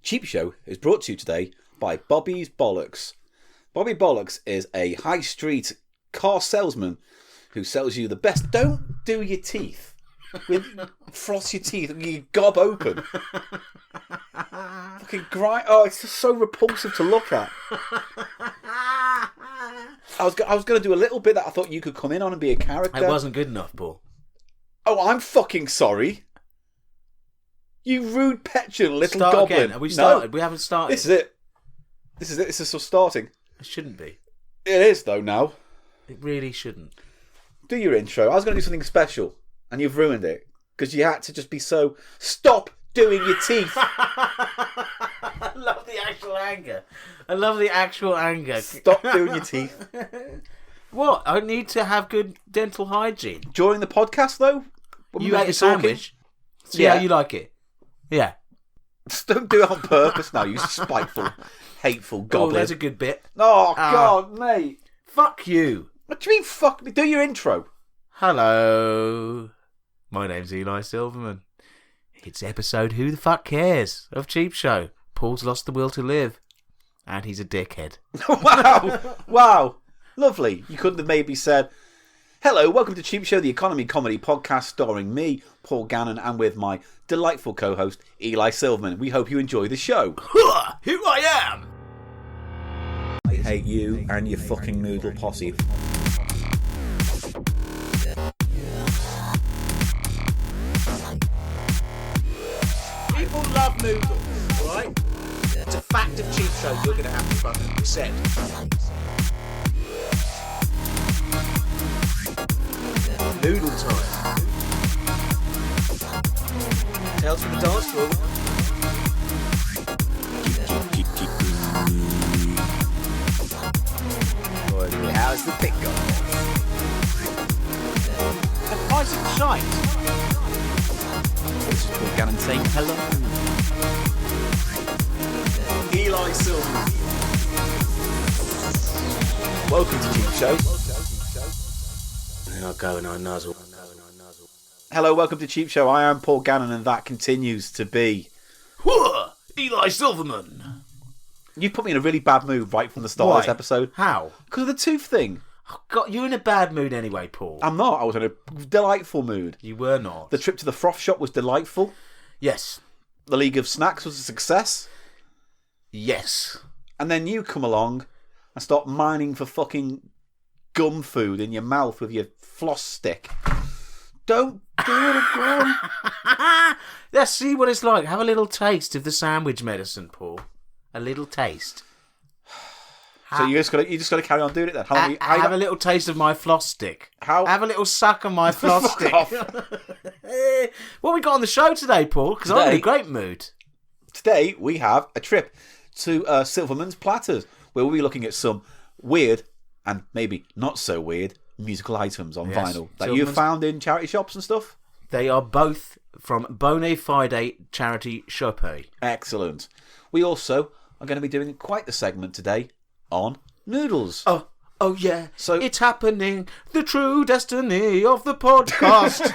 Cheap Show is brought to you today by Bobby's Bollocks. Bobby Bollocks is a high street car salesman who sells you the best. Don't do your teeth. Frost your teeth and you gob open. Fucking grime. Oh, it's just so repulsive to look at. I was going to do a little bit that I thought you could come in on and be a character. It wasn't good enough, Paul. Oh, I'm fucking sorry. You rude, petulant little Start goblin. Again. Have we started? No. We haven't started. This is it. This is just starting. It shouldn't be. It is, though, now. It really shouldn't. Do your intro. I was going to do something special, and you've ruined it. Because you had to just be so... Stop doing your teeth. I love the actual anger. Stop doing your teeth. What? I need to have good dental hygiene. During the podcast, though? You ate your sandwich? See how you like it? Yeah. Just don't do it on purpose now, you spiteful, hateful goblin. Oh, there's a good bit. Oh, God, mate. Fuck you. What do you mean, fuck me? Do your intro. Hello. My name's Eli Silverman. It's episode Who the Fuck Cares of Cheap Show. Paul's lost the will to live. And he's a dickhead. Wow. Lovely. You couldn't have maybe said, hello, welcome to Cheap Show, the economy comedy podcast starring me, Paul Gannon, and with my delightful co-host, Eli Silverman. We hope you enjoy the show. Who I am! I hate you and your fucking noodle posse. People love noodles, alright? It's a fact of Cheap Show you're going to have to fucking accept. Noodle time. Tales from the dance floor. Boy, how's the pick going? And price of shite. This is Paul Gannon saying hello. Eli Silverman. Welcome to Cheap Show. And I go and I nuzzle. Hello, welcome to Cheap Show. I am Paul Gannon, and that continues to be... Eli Silverman. You put me in a really bad mood right from the start of this episode. How? Because of the tooth thing. Oh, God, you're in a bad mood anyway, Paul. I'm not. I was in a delightful mood. You were not. The trip to the froth shop was delightful. Yes. The League of Snacks was a success. Yes. And then you come along and start mining for fucking gum food in your mouth with your floss stick. Don't do it again. Let's see what it's like. Have a little taste of the sandwich medicine, Paul. A little taste. So you just got to carry on doing it then. Have a little taste of my floss stick. Have a little suck on my floss stick. What we got on the show today, Paul? Because I'm in a great mood. Today we have a trip to Silverman's Platters, where we'll be looking at some weird and maybe not so weird musical items on vinyl that you've found in charity shops and stuff. They are both from Bona Fide Charity Shop. Excellent. We also are going to be doing quite the segment today on noodles. Oh yeah. So it's happening. The true destiny of the podcast.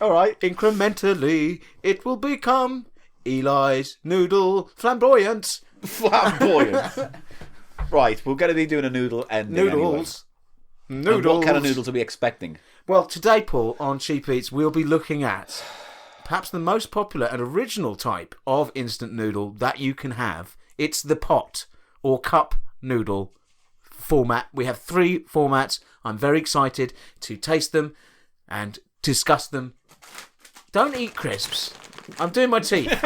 All right. Incrementally, it will become Eli's noodle flamboyance. Right, we're going to be doing a noodle ending. Noodles. Anyway. Noodles. What kind of noodles are we expecting? Well, today, Paul, on Cheap Eats, we'll be looking at perhaps the most popular and original type of instant noodle that you can have. It's the pot or cup noodle format. We have 3 formats. I'm very excited to taste them and discuss them. Don't eat crisps. I'm doing my teeth.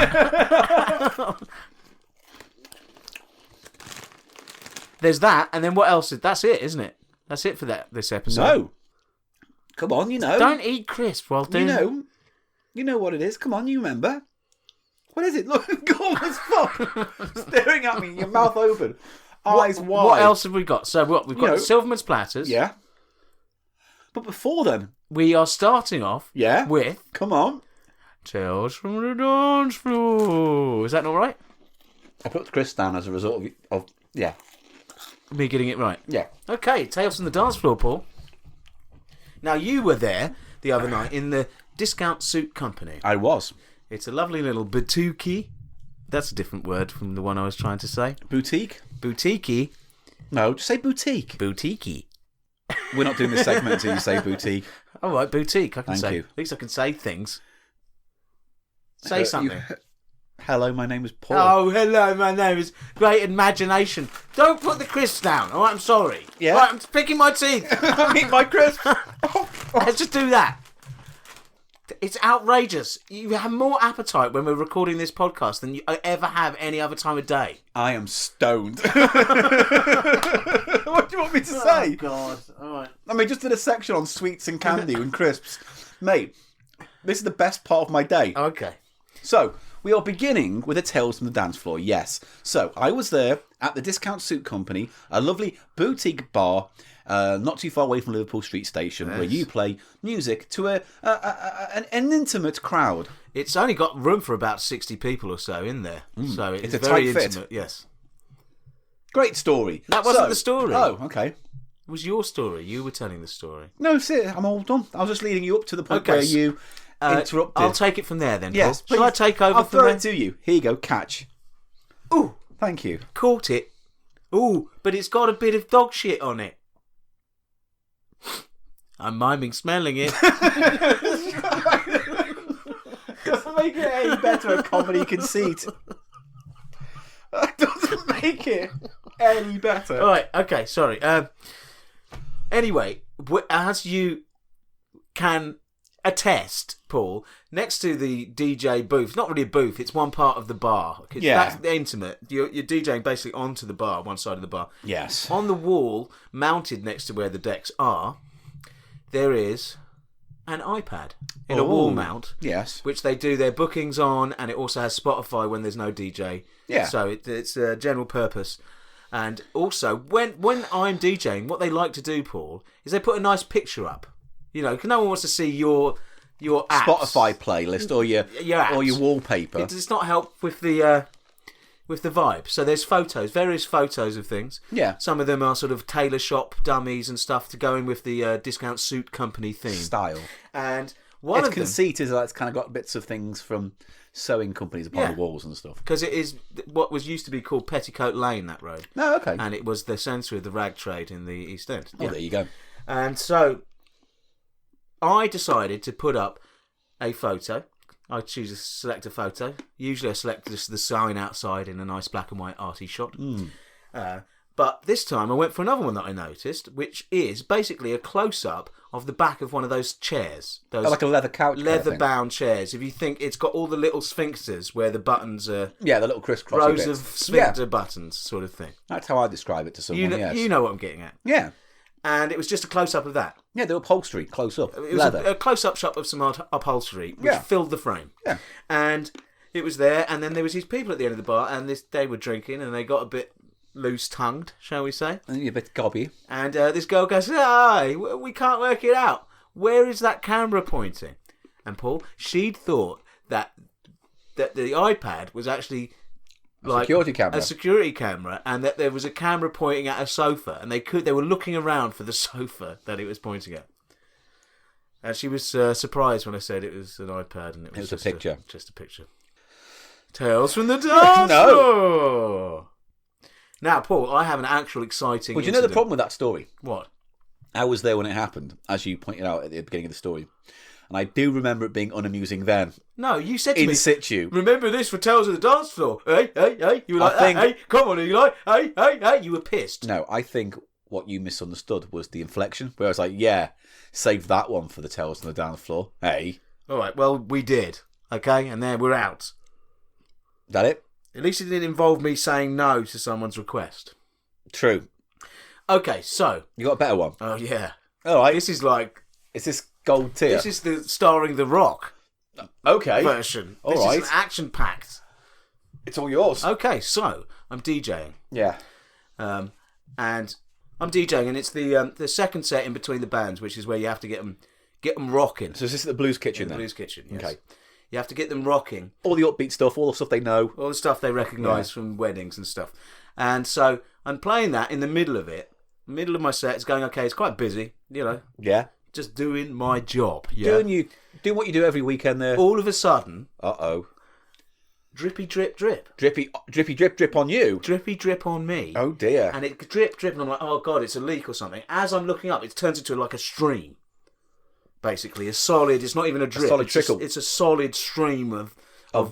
There's that, and then what else? That's it, isn't it? That's it for this episode. No. Come on, you know. Don't eat crisps while doing... You know what it is. Come on, you remember. What is it? Look, gone as fuck. Staring at me, your mouth open. Eyes wide. What else have we got? So we've got the Silverman's Platters. Yeah. But before then... We are starting off with... Come on. Tales from the Dance Floor. Is that not right? I put Chris down as a result of yeah. Me getting it right. Yeah. Okay, Tales from the Dance Floor, Paul. Now, you were there the other night in the Discount Suit Company. I was. It's a lovely little boutique That's a different word from the one I was trying to say. Boutique? Boutique-y. No, just say boutique. Boutique-y. We're not doing this segment until you say boutique. All right, boutique. I can Thank say. you. At least I can say things. Say something. Hello, my name is Paul. Oh, hello, my name is Great Imagination. Don't put the crisps down, all right? I'm sorry. Yeah? Right, I'm picking my teeth. Eat my crisps. Let's just do that. It's outrageous. You have more appetite when we're recording this podcast than you ever have any other time of day. I am stoned. What do you want me to say? Oh, God. All right. I mean, just did a section on sweets and candy and crisps. Mate, this is the best part of my day. Okay. So, we are beginning with a Tales from the Dance Floor, yes. So, I was there at the Discount Suit Company, a lovely boutique bar, not too far away from Liverpool Street Station, where you play music to an intimate crowd. It's only got room for about 60 people or so in there. So it's a very tight intimate. fit. Yes. Great story. That wasn't the story. Oh, okay. It was your story. You were telling the story. No, see, I'm all done. I was just leading you up to the point Okay, where you interrupted. I'll take it from there then, Yes, Paul. Shall I please. take over I'll from throw there? it to you. Here you go, catch. Ooh, Thank you. caught it. Ooh, but it's got a bit of dog shit on it. I'm miming smelling it. Doesn't make it any better a comedy conceit. That doesn't make it any better. All right, okay, sorry. Anyway, as you can attest, Paul, next to the DJ booth, not really a booth, it's one part of the bar. Yeah. That's intimate. You're DJing basically onto the bar, one side of the bar. Yes. On the wall, mounted next to where the decks are, there is an iPad in a wall mount. Yes. Which they do their bookings on, and it also has Spotify when there's no DJ. Yeah. So it's a general purpose. And also, when I'm DJing, what they like to do, Paul, is they put a nice picture up. You know, because no one wants to see your apps. Spotify playlist or your apps. wallpaper. It does not help with the vibe. So there's various photos of things. Yeah. Some of them are sort of tailor shop dummies and stuff to go in with the Discount Suit Company theme. Style. And Its conceit is that it's kind of got bits of things from sewing companies upon the walls and stuff. Because it is what was used to be called Petticoat Lane, that road. Oh, okay. And it was the centre of the rag trade in the East End. Oh, there you go. And so I decided to put up a photo. I select a photo. Usually I select just the sign outside in a nice black and white arty shot. But this time I went for another one that I noticed, which is basically a close-up of the back of one of those chairs. Those like a leather couch. leather-bound chairs. If you think it's got all the little sphincters where the buttons are... Yeah, the little crisscrossy rows bits. of sphincter buttons sort of thing. That's how I describe it to someone, yes. You know what I'm getting at. Yeah. And it was just a close-up of that. Yeah, the upholstery, close up. It was leather. a close-up shot of some upholstery, which filled the frame. Yeah. And it was there, and then there was these people at the end of the bar, and they were drinking, and they got a bit loose-tongued, shall we say. And you're a bit gobby. And this girl goes, "Hey, we can't work it out. Where is that camera pointing?" And Paul, she'd thought that the iPad was actually... like a security camera, and that there was a camera pointing at a sofa, and they were looking around for the sofa that it was pointing at. And she was surprised when I said it was an iPad, and it was just a picture. Just a picture. Tales from the Dance No. Floor. Now, Paul, I have an actual exciting. Well, do you know the problem with that story? What? I was there when it happened, as you pointed out at the beginning of the story. And I do remember it being unamusing then. No, you said to In me, situ. "Remember this for Tales of the Dance Floor." Hey, hey, hey. You were like, hey, come on, Eli. Hey, hey, hey. You were pissed. No, I think what you misunderstood was the inflection, where I was like, yeah, save that one for the Tales on the Dance Floor. Hey. All right, well, we did. Okay, and then we're out. Is that it? At least it didn't involve me saying no to someone's request. True. Okay, so. You got a better one. Oh, yeah. All right. This is like... Is this gold tier? This is the starring The Rock version. All this right. is an action-packed. It's all yours. Okay, so I'm DJing. Yeah. And I'm DJing, and it's the second set in between the bands, which is where you have to get them rocking. So is this the Blues Kitchen then? The Blues Kitchen, yes. Okay. You have to get them rocking. All the upbeat stuff, all the stuff they know. All the stuff they recognise from weddings and stuff. And so I'm playing that in the middle of it. Middle of my set. It's going okay. It's quite busy, you know. Yeah. Just doing my job. Yeah. Doing what you do every weekend there. All of a sudden, Uh-oh. Drippy drip drip. Drippy drip drip on you. Drippy drip on me. Oh dear. And it drip, and I'm like, oh god, it's a leak or something. As I'm looking up, it turns into like a stream. Basically, a solid. It's not even a drip. A solid trickle. It's a solid stream of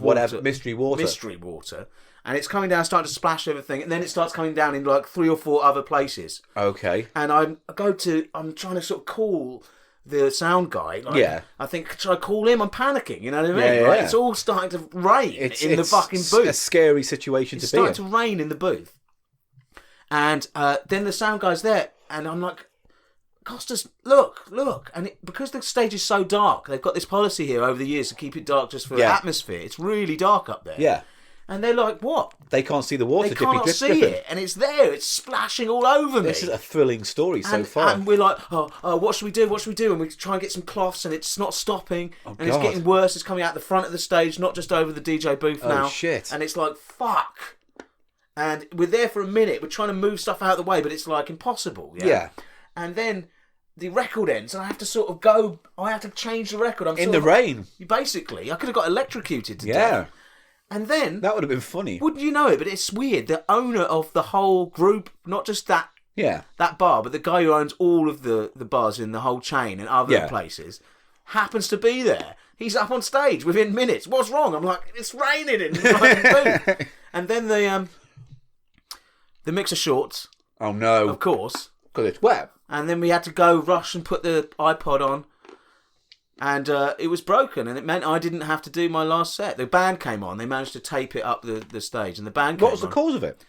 whatever water, mystery water. Mystery water, and it's coming down, starting to splash everything, and then it starts coming down in like 3 or 4 other places. Okay. And I'm trying to sort of call the sound guy. Like, yeah. I think, should I call him? I'm panicking. You know what I mean? Yeah, Like, yeah. it's all starting to rain in the fucking booth. It's a scary situation It's to be in. starting to rain in the booth. And then the sound guy's there, and I'm like, Costas, look. And because the stage is so dark, they've got this policy here over the years to keep it dark just for atmosphere. It's really dark up there. Yeah. And they're like, what? They can't see the water. They can't see it, and it's there. It's splashing all over me. This is a thrilling story so far. And we're like, what should we do? What should we do? And we try and get some cloths, and it's not stopping. And it's getting worse. It's coming out the front of the stage, not just over the DJ booth now. Oh, shit. And it's like, fuck. And we're there for a minute. We're trying to move stuff out of the way, but it's like impossible. Yeah. And then the record ends, and I have to sort of go. I have to change the record. In the rain. Basically, I could have got electrocuted to death. And then that would have been funny. Wouldn't you know it? But it's weird. The owner of the whole group, not just that bar, but the guy who owns all of the bars in the whole chain and other places, happens to be there. He's up on stage within minutes. What's wrong? I'm like, it's raining in the booth. And then the mixer shorts. Oh no! Of course, because it's wet. And then we had to go rush and put the iPod on. And it was broken, and it meant I didn't have to do my last set. The band came on. They managed to tape it up the stage, and the band came on. What was the cause of it?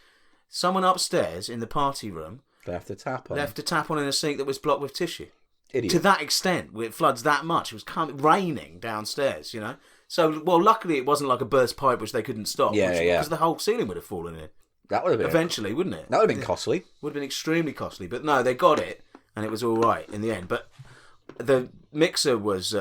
Someone upstairs in the party room left a tap on in a sink that was blocked with tissue. Idiot. To that extent, where it floods that much. It was raining downstairs, you know. So, well, luckily it wasn't like a burst pipe which they couldn't stop. Because the whole ceiling would have fallen in. That would have been eventually, wouldn't it? That would have been costly. Would have been extremely costly, but no, they got it, and it was all right in the end. But the mixer was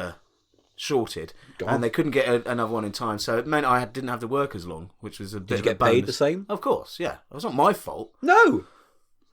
shorted, and they couldn't get another one in time, so it meant I didn't have to work as long, which was a bit. Did you get paid the same? Of course, yeah. It was not my fault. No,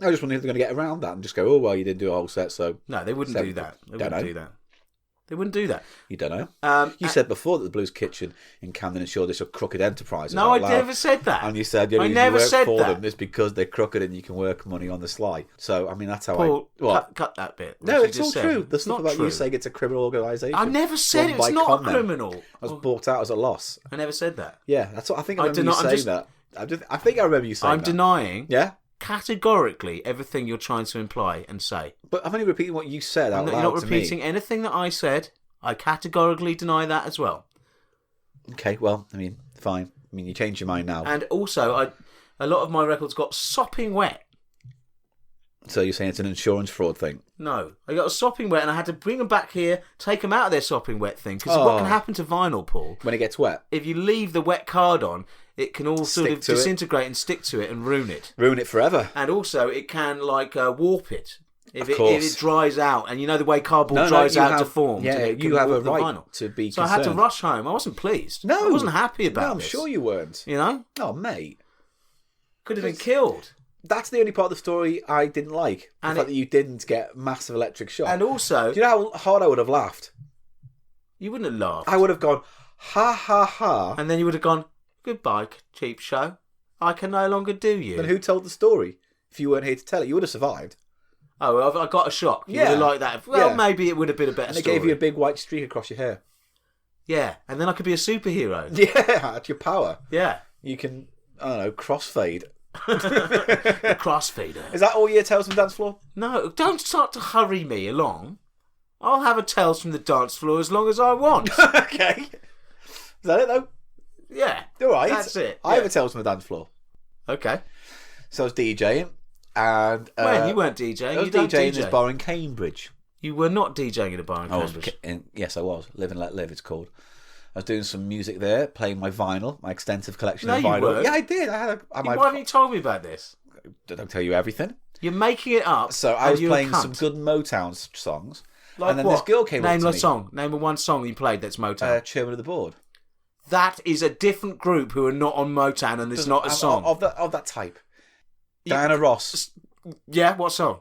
I just wondered if they're going to get around that and just go, oh well, you didn't do a whole set, so no, they wouldn't do that. They wouldn't do that. You don't know. You said before that the Blues Kitchen in Camden and Shoreditch are crooked enterprises. No, I never said that. And you said the only reason you work for them is because they're crooked and you can work money on the sly. So, I mean, that's how Paul, cut that bit. No, it's all true. The stuff about you saying it's a criminal organisation. I never said it's not a criminal. I was bought out as a loss. I never said that. Yeah, that's what I think I remember you saying that. I think I remember you saying that. I'm denying. Yeah? Categorically everything you're trying to imply and say. But I'm only repeating what you said out loud to me. You're not repeating anything that I said. I categorically deny that as well. Okay, well, I mean, fine. I mean, you changed your mind now. And also, a lot of my records got sopping wet. So you're saying it's an insurance fraud thing? No. I got a sopping wet and I had to bring them back here, take them out of their sopping wet thing. Because what can happen to vinyl, Paul? When it gets wet? If you leave the wet card on, it can all sort of disintegrate and stick to it and ruin it. Ruin it forever. And also, it can, warp it. If it dries out, and you know the way cardboard dries out to form. Yeah, you have a right vinyl. to be so concerned. I had to rush home. I wasn't pleased. No. I wasn't happy about this. No, I'm sure you weren't. You know? Oh, mate. Could have been killed. That's the only part of the story I didn't like. The fact that you didn't get massive electric shock. And also... Do you know how hard I would have laughed? You wouldn't have laughed. I would have gone, ha, ha, ha. And then you would have gone, goodbye, cheap show. I can no longer do you. Then who told the story? If you weren't here to tell it, you would have survived. Oh, I got a shock. You would have liked that. Well, maybe it would have been a better story. And they gave you a big white streak across your hair. Yeah, and then I could be a superhero. Yeah, at your power. Yeah. You can, I don't know, crossfade. The crossfader. Is that all your Tales from Dancefloor? No, don't start to hurry me along. I'll have a Tales from the Dance Floor as long as I want. Okay. Is that it, though? Yeah. All right. That's it. I have a Tales from the Dancefloor. Okay. So I was DJing. And when? You weren't DJing. I was DJing in this bar in Cambridge. You were not DJing in a bar in Cambridge? Yes, I was. Live and Let Live, it's called. I was doing some music there, playing my vinyl, my extensive collection of vinyl. No, you weren't. Yeah, I did. Why haven't you told me about this? Don't tell you everything. You're making it up. So I was playing some good Motown songs. Like and then what? this girl came up to me. Name a song. Name one song you played that's Motown. Chairman of the Board. That is a different group who are not on Motown, and it's not a song. Of that type. Diana Ross. Yeah, what song?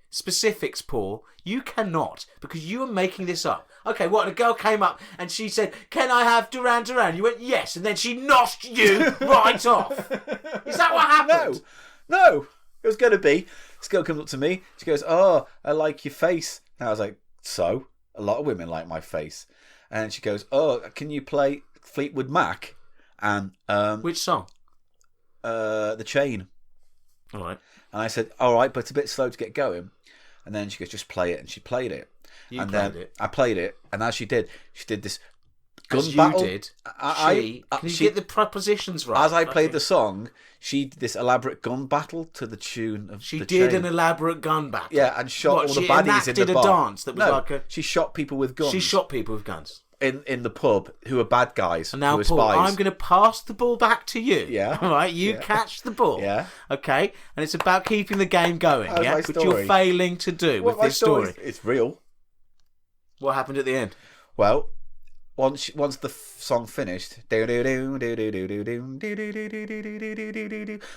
Specifics, Paul. You cannot, because you are making this up. Okay, what? And a girl came up and she said, "Can I have Duran Duran?" You went, "Yes," and then she noshed you right off. Is that what happened? No. It was going to be. This girl comes up to me. She goes, "Oh, I like your face." And I was like, "So? A lot of women like my face." And she goes, "Oh, can you play Fleetwood Mac?" And Which song? The Chain. All right. And I said, "All right, but it's a bit slow to get going." And then she goes, "Just play it." And she played it. I played it, and as she did this gun battle. Can you get the prepositions right? As I played the song, she did this elaborate gun battle to the tune of She the did Chain. an elaborate gun battle. Yeah, and shot all the baddies in the bar. She enacted a dance that was like a... She shot people with guns. She shot people with guns. In the pub who were bad guys. And now, who were Paul, spies. I'm going to pass the ball back to you. Yeah. All right, you catch the ball. Yeah. Okay, and it's about keeping the game going, That was my which story. you're failing to do with this story. It's real. What happened at the end? Well, once the song finished,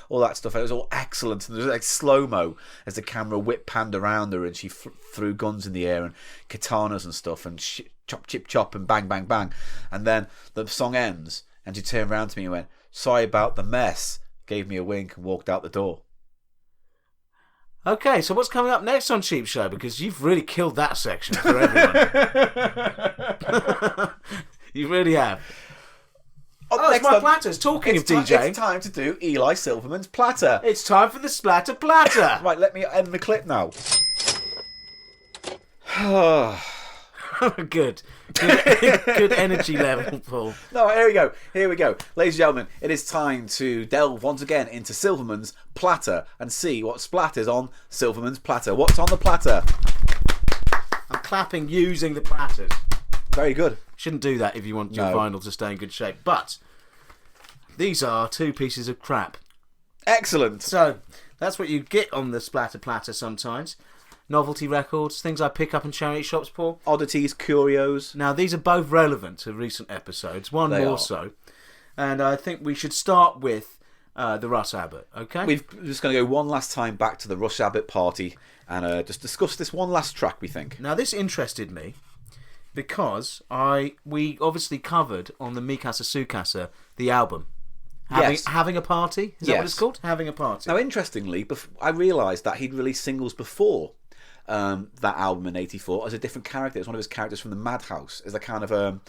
all that stuff, it was all excellent, and there was like slow-mo as the camera whip panned around her, and she threw guns in the air and katanas and stuff, and chop chip chop and bang bang bang, and then the song ends, and she turned around to me and went, "Sorry about the mess," gave me a wink and walked out the door. Okay, so what's coming up next on Cheap Show? Because you've really killed that section for everyone. You really have. It's my platters. Talking of DJing. It's time to do Eli Silverman's platter. It's time for the splatter platter. Right, let me end the clip now. Good energy level, Paul. No, here we go. Ladies and gentlemen, it is time to delve once again into Silverman's platter and see what splatters on Silverman's platter. What's on the platter? I'm clapping using the platters. Very good. Shouldn't do that if you want your vinyl to stay in good shape. But these are two pieces of crap. Excellent. So that's what you get on the splatter platter sometimes. Novelty records, things I pick up in charity shops, Paul. Oddities, curios. Now, these are both relevant to recent episodes, one more so. And I think we should start with the Russ Abbott, okay? We're just going to go one last time back to the Russ Abbott party and just discuss this one last track, we think. Now, this interested me because we obviously covered on the Mikasa Sukasa the album. Having a Party? Is that what it's called? Having a Party. Now, interestingly, I realised that he'd released singles before that album in '84 as a different character. It's one of his characters from the Madhouse. Is a kind of a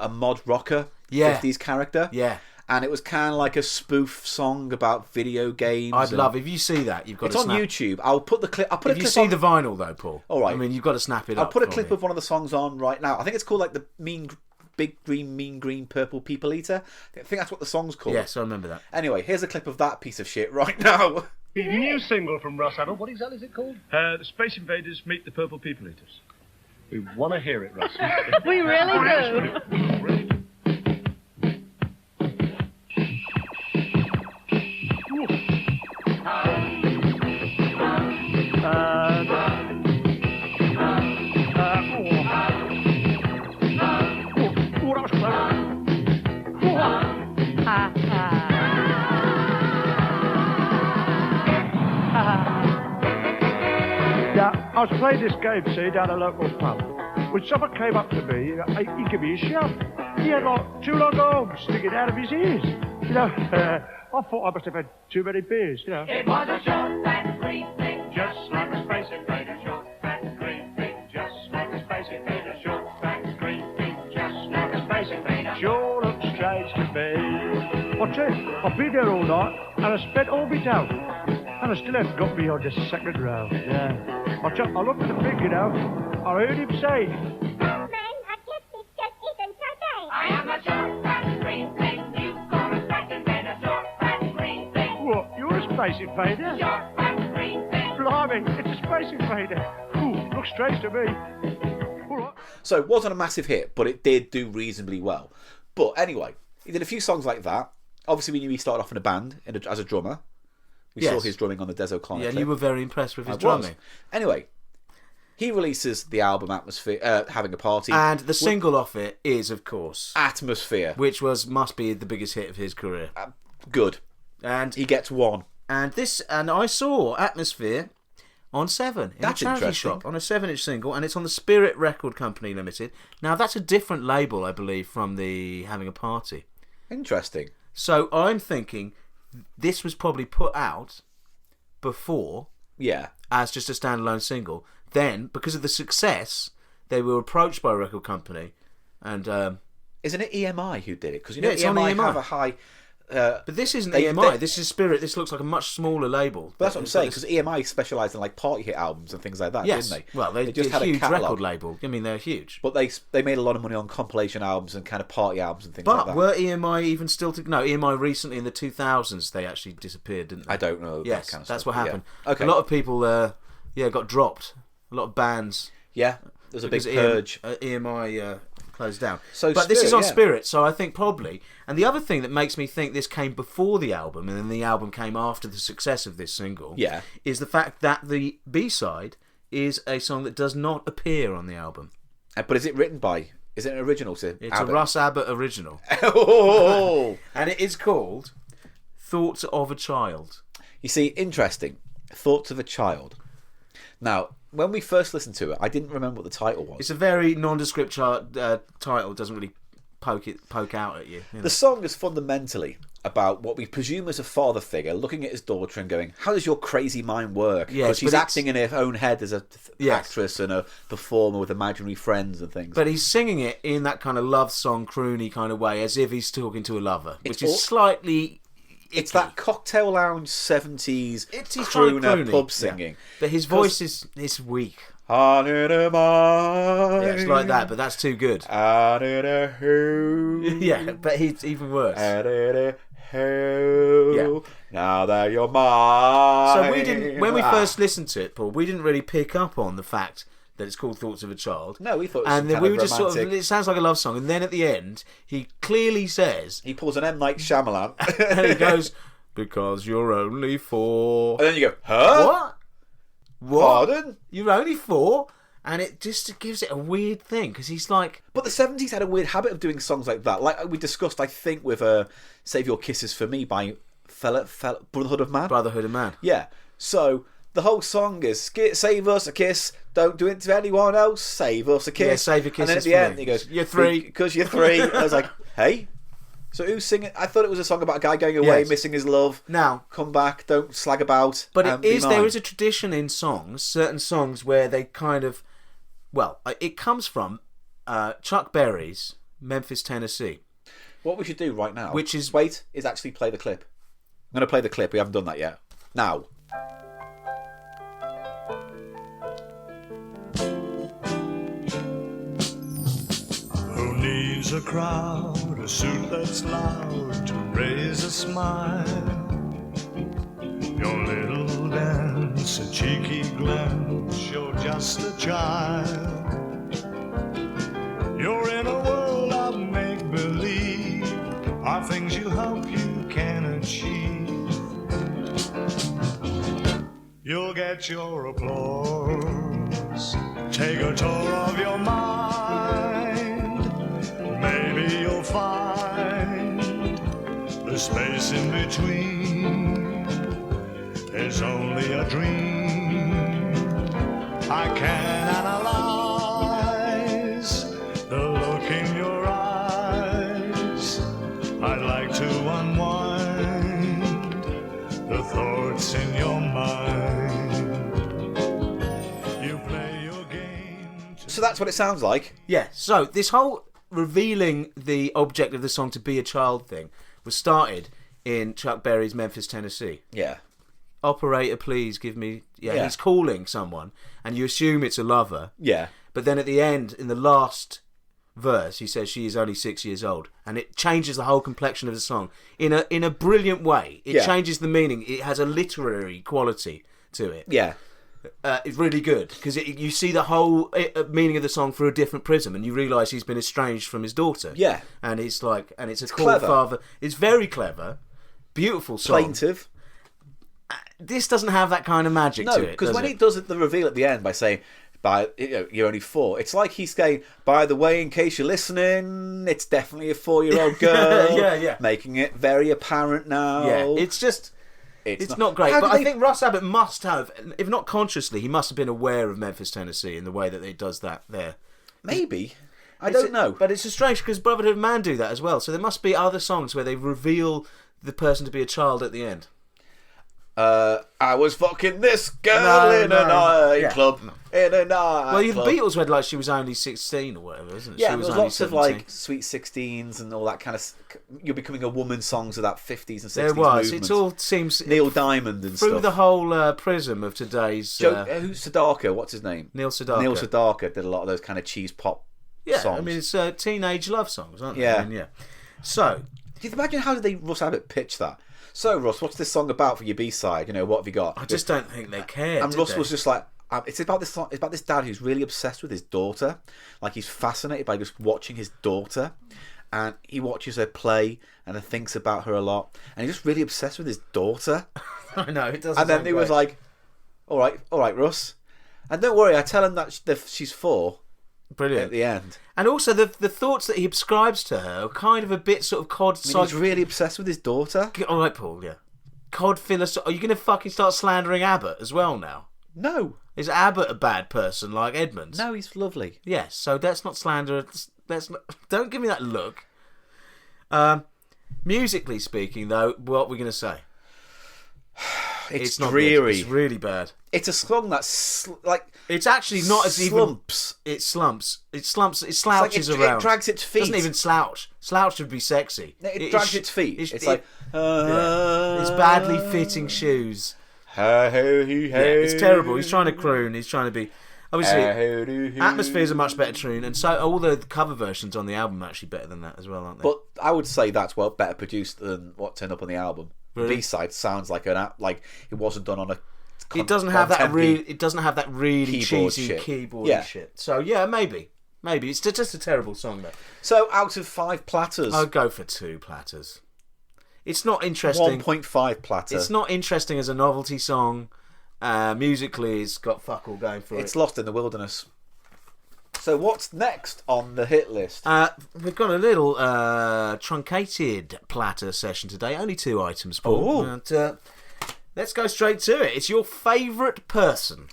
mod rocker 50s character. Yeah. And it was kind of like a spoof song about video games. I'd love if you see that. You've got it's to on snap. YouTube. I'll put the clip. I'll put if a you clip see on the vinyl though, Paul. All right. I mean, you've got to snap it I'll up. put a clip of one of the songs on right now. I think it's called like the Big Green Mean Green Purple People Eater. I think that's what the song's called. Yes, I remember that. Anyway, here's a clip of that piece of shit right now. The new single from Russ Abbott, what exactly is it called? The Space Invaders Meet the Purple People Eaters. We want to hear it, Russ. We really do. I was playing this game, see, down a local pub. When someone came up to me, he gave me a shove. He had like two long arms sticking out of his ears. You know, I thought I must have had too many beers, you know. It was a short and green thing, Just like a space invader, short and green thing. Just like a space invader, short and green thing. Just like a space invader. Sure looks strange to me. What's it? I've been there all night, and I spent all my dough. And I still haven't got me on the second row. Yeah. I looked at the pig, you know. I heard him say, I am a short and green thing. You call a space invader, short and green thing. what, you're a space invader? Short and green thing. Blimey, it's a space invader. Ooh, looks strange to me. All right. So it wasn't a massive hit, but it did do reasonably well. But anyway, he did a few songs like that. Obviously, we knew he started off in a band as a drummer. We saw his drumming on the Des O'Connor Yeah, clip. you were very impressed with his I drumming. was. Anyway, he releases the album Atmosphere, Having a Party. And the single off it is, of course, Atmosphere. which must be the biggest hit of his career. Good. And He gets one. I saw Atmosphere on 7 in That's a charity interesting. shop on a 7-inch single, and it's on the Spirit Record Company Limited. Now that's a different label, I believe, from the Having a Party. Interesting. So I'm thinking this was probably put out before Yeah. as just a standalone single. Then, because of the success, they were approached by a record company, and Isn't it EMI who did it? Because Yeah, it's on EMI EMI. have a high. but this isn't They- EMI. they- This is Spirit. This looks like a much smaller label. But that's what I'm saying, because EMI specialised in like party hit albums and things like that, Yes, didn't they? well, they just did had a a huge catalogue. record label. I mean, they're huge. But they made a lot of money on compilation albums and kind of party albums and things like But that. were EMI even still to... No, EMI recently in the 2000s, they actually disappeared, didn't they? I don't know. Yes, that kind of that's stuff, what but happened. Yeah. Okay. A lot of people, got dropped. A lot of bands. Yeah, there's a big because purge. EMI closed down. So but this is Spirit, on yeah. Spirit, so I think probably. And the other thing that makes me think this came before the album, and then the album came after the success of this single, Yeah. is the fact that the B-side is a song that does not appear on the album. But is it written by? Is it an original to It's Abbott? a Russ Abbott original, Oh! and it is called "Thoughts of a Child." You see, interesting. Thoughts of a Child. Now, when we first listened to it, I didn't remember what the title was. It's a very nondescript title. It doesn't really poke out at you. You know? The song is fundamentally about what we presume is a father figure looking at his daughter and going, "How does your crazy mind work?" Yes, Because she's but it's- acting in her own head as a Yes. actress and a performer with imaginary friends and things. But he's singing it in that kind of love song, croony kind of way, as if he's talking to a lover, which is all- slightly. It's that cocktail lounge 70s It's his kind of crooner croony, pub yeah. singing. But his voice is weak. I need a mind. Yeah, it's like that, but that's too good. I need a who. Yeah, but he's even worse. I need a who. Yeah. Now that you're mine. So we didn't, when we first listened to it, Paul, we didn't really pick up on the fact that it's called "Thoughts of a Child." No, we thought it was and some then kind we of were just sort of. romantic- It sounds like a love song, and then at the end, he clearly says, He pulls an M. Night Shyamalan. and he goes, "Because you're only 4." And then you go, huh? What? What? Pardon? You're only 4? And it just gives it a weird thing, because he's like... But the 70s had a weird habit of doing songs like that. Like we discussed, I think, with Save Your Kisses for Me by Brotherhood of Man. Brotherhood of Man. Yeah. So the whole song is save us a kiss, don't do it to anyone else, save us a kiss. Yeah, save your And then at kisses the for end me. he goes, You're 3. Because you're 3. I was like, hey? So who's singing? I thought it was a song about a guy going away, Yes. missing his love. Now... Come back, don't slag about. But and be there mine. is a tradition in songs, certain songs where they kind of... Well, it comes from Chuck Berry's Memphis, Tennessee. What we should do right now, Which is- is actually play the clip. I'm going to play the clip. We haven't done that yet. Now. Who needs a crowd, a suit that's loud to raise a smile? Your little dance, a cheeky glance, you're just a child. You're in a world of make-believe, are things you hope you can achieve. You'll get your applause, take a tour of your mind. Maybe you'll find the space in between is only a dream. I can analyze the look in your eyes. I'd like to unwind the thoughts in your mind. You play your game. So that's what it sounds like. Yeah, so this whole revealing the object of the song to be a child thing was started in Chuck Berry's Memphis, Tennessee. Yeah. Operator, please give me... Yeah. He's calling someone, and you assume it's a lover. Yeah. But then at the end, in the last verse, he says she is only 6 years old, and it changes the whole complexion of the song in a brilliant way. It Yeah. changes the meaning. It has a literary quality to it. Yeah. It's really good because you see the whole meaning of the song through a different prism, and you realise he's been estranged from his daughter. Yeah. and it's like, and it's a cool clever. father. It's very clever, beautiful song. Plaintive. This doesn't have that kind of magic No, to it. because does when it? he does the reveal at the end by saying, you're only 4, it's like he's saying, by the way, in case you're listening, it's definitely a 4-year-old girl. Yeah. Making it very apparent now. Yeah, it's just It's not great. But I think Russ Abbott must have, if not consciously, he must have been aware of Memphis, Tennessee, in the way that he does that there. Maybe. I don't know. But it's strange because Brotherhood of Man do that as well. So there must be other songs where they reveal the person to be a child at the end. I was fucking this girl in a nightclub. In a nightclub. Well, the Beatles read like she was only 16 or whatever, isn't it? Yeah, she was there's only lots 17. of like Sweet 16s and all that kind of. You're becoming a woman songs of that 50s and 60s There was. movement. It all seems Neil Diamond and through stuff. the whole prism of today's. Who's Sedaka? What's his name? Neil Sedaka. Neil Sedaka did a lot of those kind of cheese pop Yeah, songs. I mean it's teenage love songs, aren't they? Yeah. I mean, yeah. So, can you imagine how did Russ Abbott pitch that? So, Russ, what's this song about for your B-side? You know, what have you got? I just don't think they cared. And Russ was just like, it's about this song. It's about this dad who's really obsessed with his daughter. Like he's fascinated by just watching his daughter, and he watches her play and he thinks about her a lot, and he's just really obsessed with his daughter. I know it doesn't. And then he was like, all right, Russ, and don't worry, I tell him that she's 4. Brilliant at the end. And also the thoughts that he ascribes to her are kind of a bit sort of cod. He's really obsessed with his daughter. All right, Paul. Yeah, cod philosophy. Are you going to fucking start slandering Abbott as well now? No. Is Abbott a bad person like Edmonds? No, he's lovely. Yes. So that's not slander. Don't give me that look. Musically speaking, though, what we're going to say? It's not dreary. Good. It's really bad. It's a song that's it's actually not as slumps. It slumps. It slouches around. It drags its feet. It doesn't even slouch. Slouch would be sexy. It drags its feet. It's like it's badly fitting shoes. Yeah, it's terrible. He's trying to croon. He's trying to be. Obviously, Atmosphere's a much better tune, and so all the cover versions on the album are actually better than that as well, aren't they? But I would say that's better produced than what turned up on the album. Really? The B-side sounds like it wasn't done on a. It doesn't have that really. It doesn't have that really keyboard cheesy shit. keyboard shit. So yeah, maybe it's just a terrible song though. So out of 5 platters, I'd go for 2 platters. It's not interesting. 1.5 platter. It's not interesting as a novelty song. Musically, it's got fuck all going for it. It's lost in the wilderness. So what's next on the hit list? We've got a little truncated platter session today. Only 2 items, Paul. But, let's go straight to it. It's your favourite person.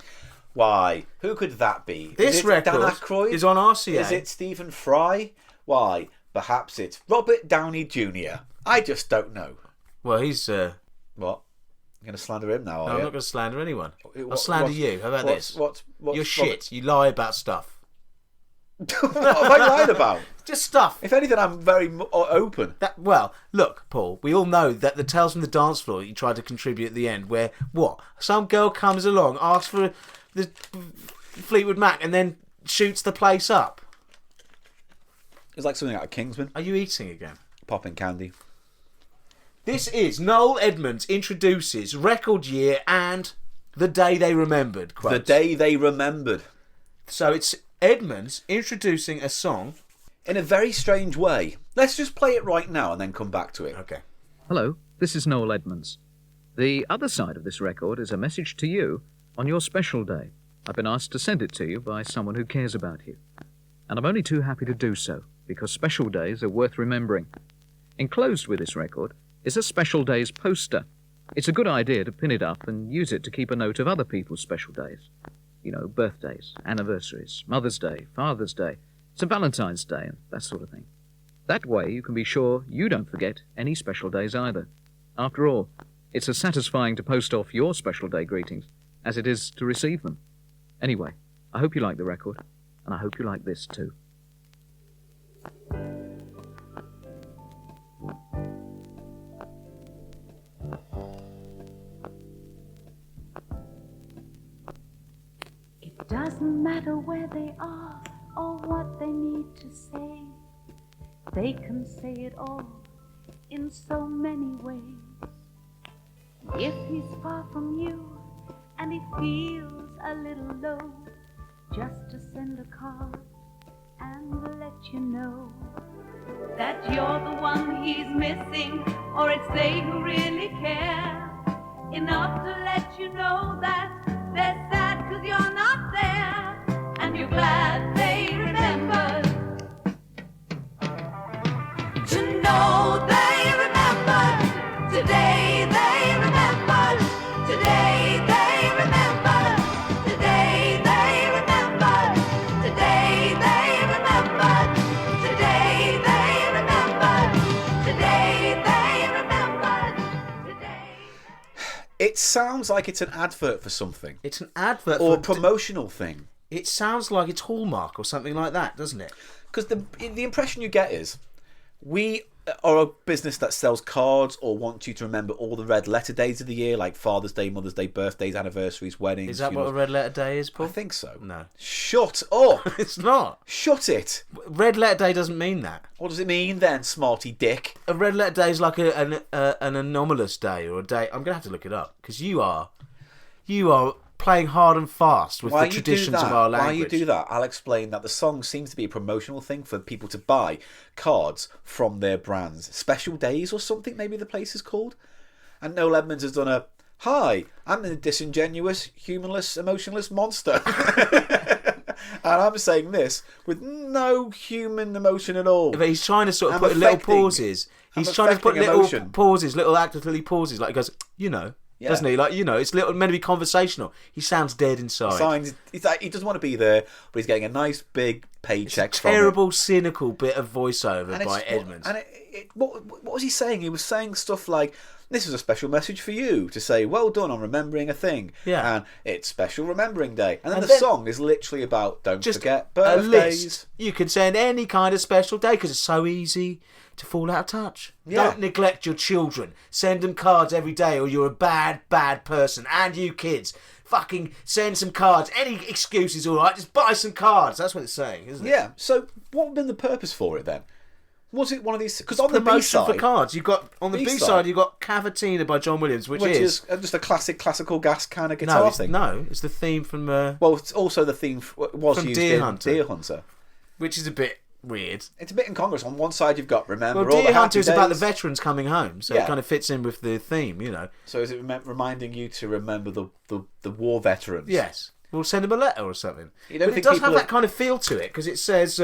Why? Who could that be? This record Dan Aykroyd? is on RCA. Is it Stephen Fry? Why? Perhaps it's Robert Downey Jr. I just don't know. Well, he's... What? You're going to slander him now, are No, you? I'm not going to slander anyone. I'll slander you. How about this? What's You're shit. You lie about stuff. What have I lied about? Just stuff. If anything, I'm very open. Well, look, Paul, we all know that the Tales from the Dance Floor you tried to contribute at the end, where, some girl comes along, asks for the Fleetwood Mac, and then shoots the place up. It's like something out of Kingsman. Are you eating again? Popping candy. This is Noel Edmonds introduces record year and the day they remembered. Quote. The day they remembered. So it's Edmonds introducing a song in a very strange way. Let's just play it right now and then come back to it. Okay. Hello, this is Noel Edmonds. The other side of this record is a message to you on your special day. I've been asked to send it to you by someone who cares about you. And I'm only too happy to do so, because special days are worth remembering. Enclosed with this record is a special days poster. It's a good idea to pin it up and use it to keep a note of other people's special days. You know, birthdays, anniversaries, Mother's Day, Father's Day, St. Valentine's Day, and that sort of thing. That way you can be sure you don't forget any special days either. After all, it's as satisfying to post off your special day greetings as it is to receive them. Anyway, I hope you like the record, and I hope you like this too. It doesn't matter where they are or what they need to say. They can say it all in so many ways. If he's far from you and he feels a little low, just to send a card and let you know that you're the one he's missing, or it's they who really care. Enough to let you know that they're sad 'cause you're not there, and you're glad they remembered. To know they remembered, today they remember. It sounds like it's an advert for something. It's an advert or for a promotional thing. It sounds like it's Hallmark or something like that, doesn't it? Because the impression you get is we are a business that sells cards or want you to remember all the red letter days of the year, like Father's Day, Mother's Day, birthdays, anniversaries, weddings. Is that what a red letter day is, Paul? I think so. No. Shut up. It's not. Shut it. Red letter day doesn't mean that. What does it mean then, smarty dick? A red letter day is like an anomalous day or a day. I'm going to have to look it up because you are playing hard and fast with the traditions of our language. Why you do that? I'll explain that the song seems to be a promotional thing for people to buy cards from their brands. Special days or something, maybe the place is called. And Noel Edmonds has done hi, I'm the disingenuous, humanless, emotionless monster. And I'm saying this with no human emotion at all. But he's trying to sort of put little pauses. He's trying to put little emotion. pauses, little actively pauses. Like he goes, Yeah. doesn't he? Like, it's meant to be conversational. He sounds dead inside. He doesn't want to be there, but he's getting a nice big paycheck It's a from terrible, cynical bit of voiceover and by Edmonds. What was he saying? He was saying stuff like, this is a special message for you to say, well done on remembering a thing. Yeah. And it's Special Remembering Day. And then the song is literally about don't forget birthdays. A list. You can send any kind of special day because it's so easy to fall out of touch. Yeah. Don't neglect your children. Send them cards every day or you're a bad, bad person. And you kids. Fucking send some cards. Any excuse is all right. Just buy some cards. That's what it's saying, isn't it? Yeah. So what would have been the purpose for it then? Was it one of these? Because on the promotion B-side, for cards, you got on the B-side, you got Cavatina by John Williams, which is just a classical gas kind of guitar thing. No, it's the theme from. Well, it's also the theme was from used Deer in Hunter. Deer Hunter, which is a bit weird. It's a bit incongruous. On one side, you've got remember Well, all Deer the Hunter happy is about the days. veterans coming home, so Yeah. it kind of fits in with the theme, So is it reminding you to remember the war veterans? Yes, we'll send him a letter or something. You don't But it think does people have that kind of feel to it because it says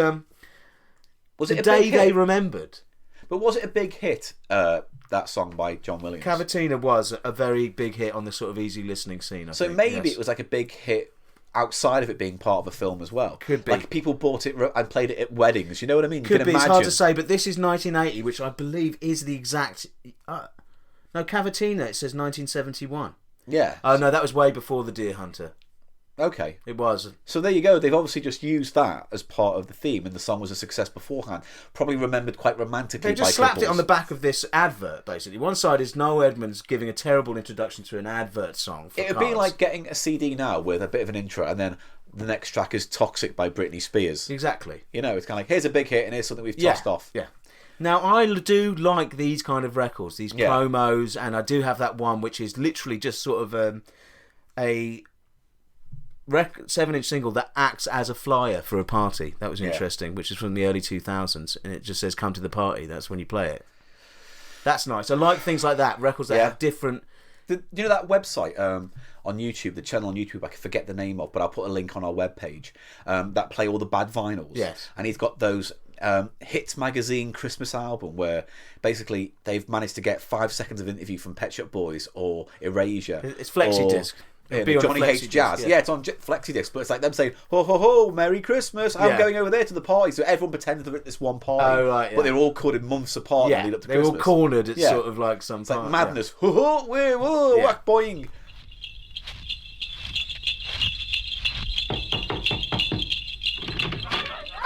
was the it a day big they hit? remembered. But was it a big hit? That song by John Williams. Cavatina was a very big hit on the sort of easy listening scene. I think, maybe yes. it was like a big hit outside of it being part of a film as well. Could be. Like people bought it and played it at weddings. You know what I mean? You Could can be. imagine. It's hard to say, but this is 1980, which I believe is the exact. No, Cavatina. It says 1971. Yeah. Oh no, that was way before the Deer Hunter. Okay. It was. So there you go. They've obviously just used that as part of the theme, and the song was a success beforehand. Probably remembered quite romantically. They just by slapped couples. it on the back of this advert. Basically, one side is Noel Edmonds giving a terrible introduction to an advert song. For It would cars. be like getting a CD now with a bit of an intro, and then the next track is "Toxic" by Britney Spears. Exactly. You know, it's kind of like here's a big hit, and here's something we've tossed off. Yeah. Now I do like these kind of records, these promos, and I do have that one which is literally just sort of a 7-inch single that acts as a flyer for a party. That was interesting, which is from the early 2000s, and it just says "Come to the party." That's when you play it. That's nice. I like things like that. Records that have different. You know that website on YouTube, the channel on YouTube, I can forget the name of, but I'll put a link on our webpage that play all the bad vinyls. Yes. And he's got those Hits Magazine Christmas album where basically they've managed to get 5 seconds of interview from Pet Shop Boys or Erasure. It's flexi disc. Johnny Hates Jazz. Yeah, it's on flexi disc, but it's like them saying, "Ho ho ho, Merry Christmas! I'm going over there to the party." So everyone pretended they're at this one party, but they're all cut in months apart. Yeah, lead up to they're Christmas. all cornered at sort of like some. It's like madness. Ho ho, whoa, whack boing.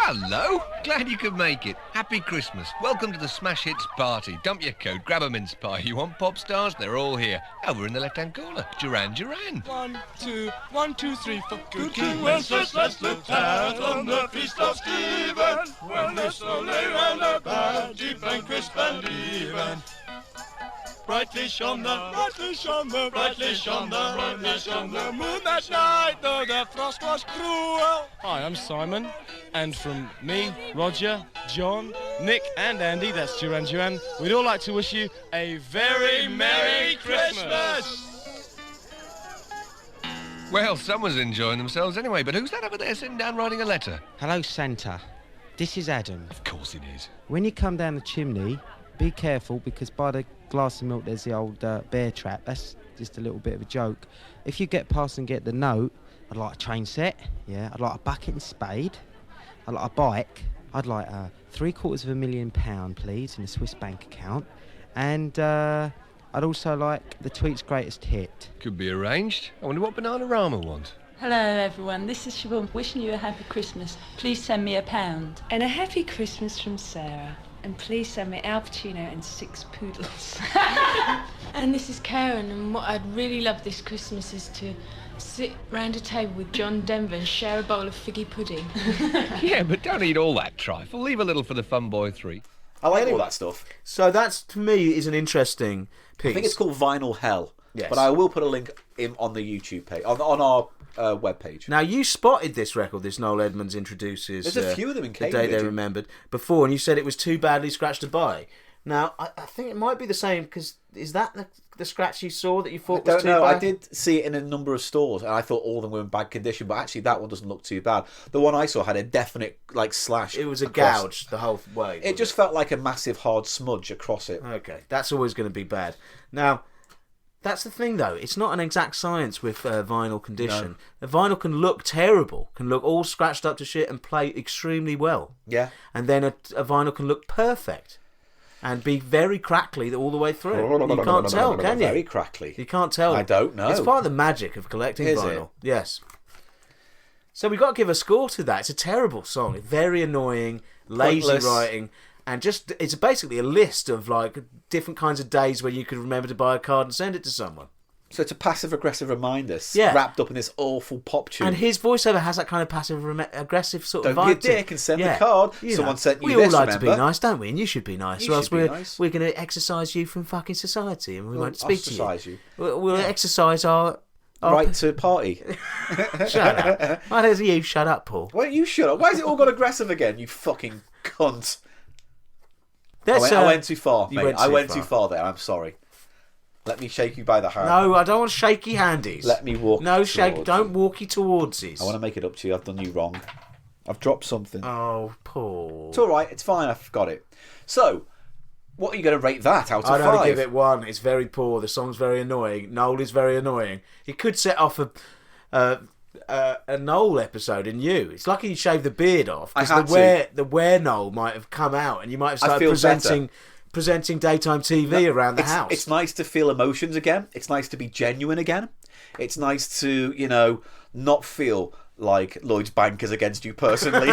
Hello, glad you could make it. Happy Christmas. Welcome to the Smash Hits party. Dump your coat, grab a mince pie. You want pop stars? They're all here. Over in the left-hand corner. Duran Duran. 1, 2, 3, 4. Good King Wenceslas looked out on the feast of Stephen, when the snow lay round about, deep and crisp and even. Brightly shone the, brightly shone the, brightly shone the, brightly shone the moon that night, though the frost was cruel. Hi, I'm Simon, and from me, Roger, John, Nick and Andy, that's Duran Duran, we'd all like to wish you a very Merry Christmas! Well, someone's enjoying themselves anyway, but who's that over there sitting down writing a letter? Hello, Santa. This is Adam. Of course it is. When you come down the chimney, be careful, because by the glass of milk there's the old bear trap. That's just a little bit of a joke. If you get past and get the note, I'd like a train set, I'd like a bucket and spade, I'd like a bike, I'd like £750,000, please, in a Swiss bank account, and I'd I'd also like the Tweet's greatest hit. Could be arranged. I wonder what Bananarama wants. Hello everyone, this is Siobhan wishing you a happy Christmas. Please send me £1. And a happy Christmas from Sarah. And please send me Al Pacino and 6 poodles. And this is Karen, and what I'd really love this Christmas is to sit round a table with John Denver and share a bowl of figgy pudding. Yeah, but don't eat all that trifle. Leave a little for the fun boy 3. I like all that stuff. So that's, to me, is an interesting piece. I think it's called Vinyl Hell. Yes. But I will put a link on the YouTube page, on our webpage. Now, you spotted this record, this Noel Edmonds introduces. There's a few of them in The Cambridge. Day They Remembered, before, and you said it was too badly scratched to buy. Now, I think it might be the same, because is that the scratch you saw that you thought was too bad? I did see it in a number of stores, and I thought all of them were in bad condition, but actually that one doesn't look too bad. The one I saw had a definite slash. It was a across. gouge the whole way. It just felt like a massive hard smudge across it. Okay, that's always going to be bad. Now, that's the thing, though. It's not an exact science with vinyl condition. No. The vinyl can look terrible, can look all scratched up to shit and play extremely well. Yeah. And then a vinyl can look perfect and be very crackly all the way through. You can't tell, can you? Very crackly. You can't tell. I don't know. It's part of the magic of collecting Is vinyl. it? Yes. So we've got to give a score to that. It's a terrible song. It's very annoying, lazy Pointless. writing. And just, it's basically a list of different kinds of days where you could remember to buy a card and send it to someone. So it's a passive-aggressive reminder wrapped up in this awful pop tune. And his voiceover has that kind of passive-aggressive sort of Don't vibe. be a dick and send the card. Someone sent you we this, all like to remember? be nice, don't we? And you should be nice. You or else should be nice. we're going to exercise you from fucking society and we won't speak to ostracise you. you. We'll exercise our right to party. Shut up. Why don't you shut up, Paul? Why don't you shut up? Why has it all got aggressive again, you fucking cunt? I went too far, mate. I went too far there. I'm sorry. Let me shake you by the hand. No, I don't want shaky handies. Let me walk. No shake. towards Don't you. walk you towards us. I want to make it up to you. I've done you wrong. I've dropped something. Oh, Paul. It's all right. It's fine. I've got it. So, what are you going to rate that out of 5? I'd only give it 1. It's very poor. The song's very annoying. Noel is very annoying. He could set off a Noel episode in you. It's lucky you shaved the beard off. Because the where Noel might have come out and you might have started presenting daytime TV around the house. It's nice to feel emotions again. It's nice to be genuine again. It's nice to, not feel like Lloyd's Bank is against you personally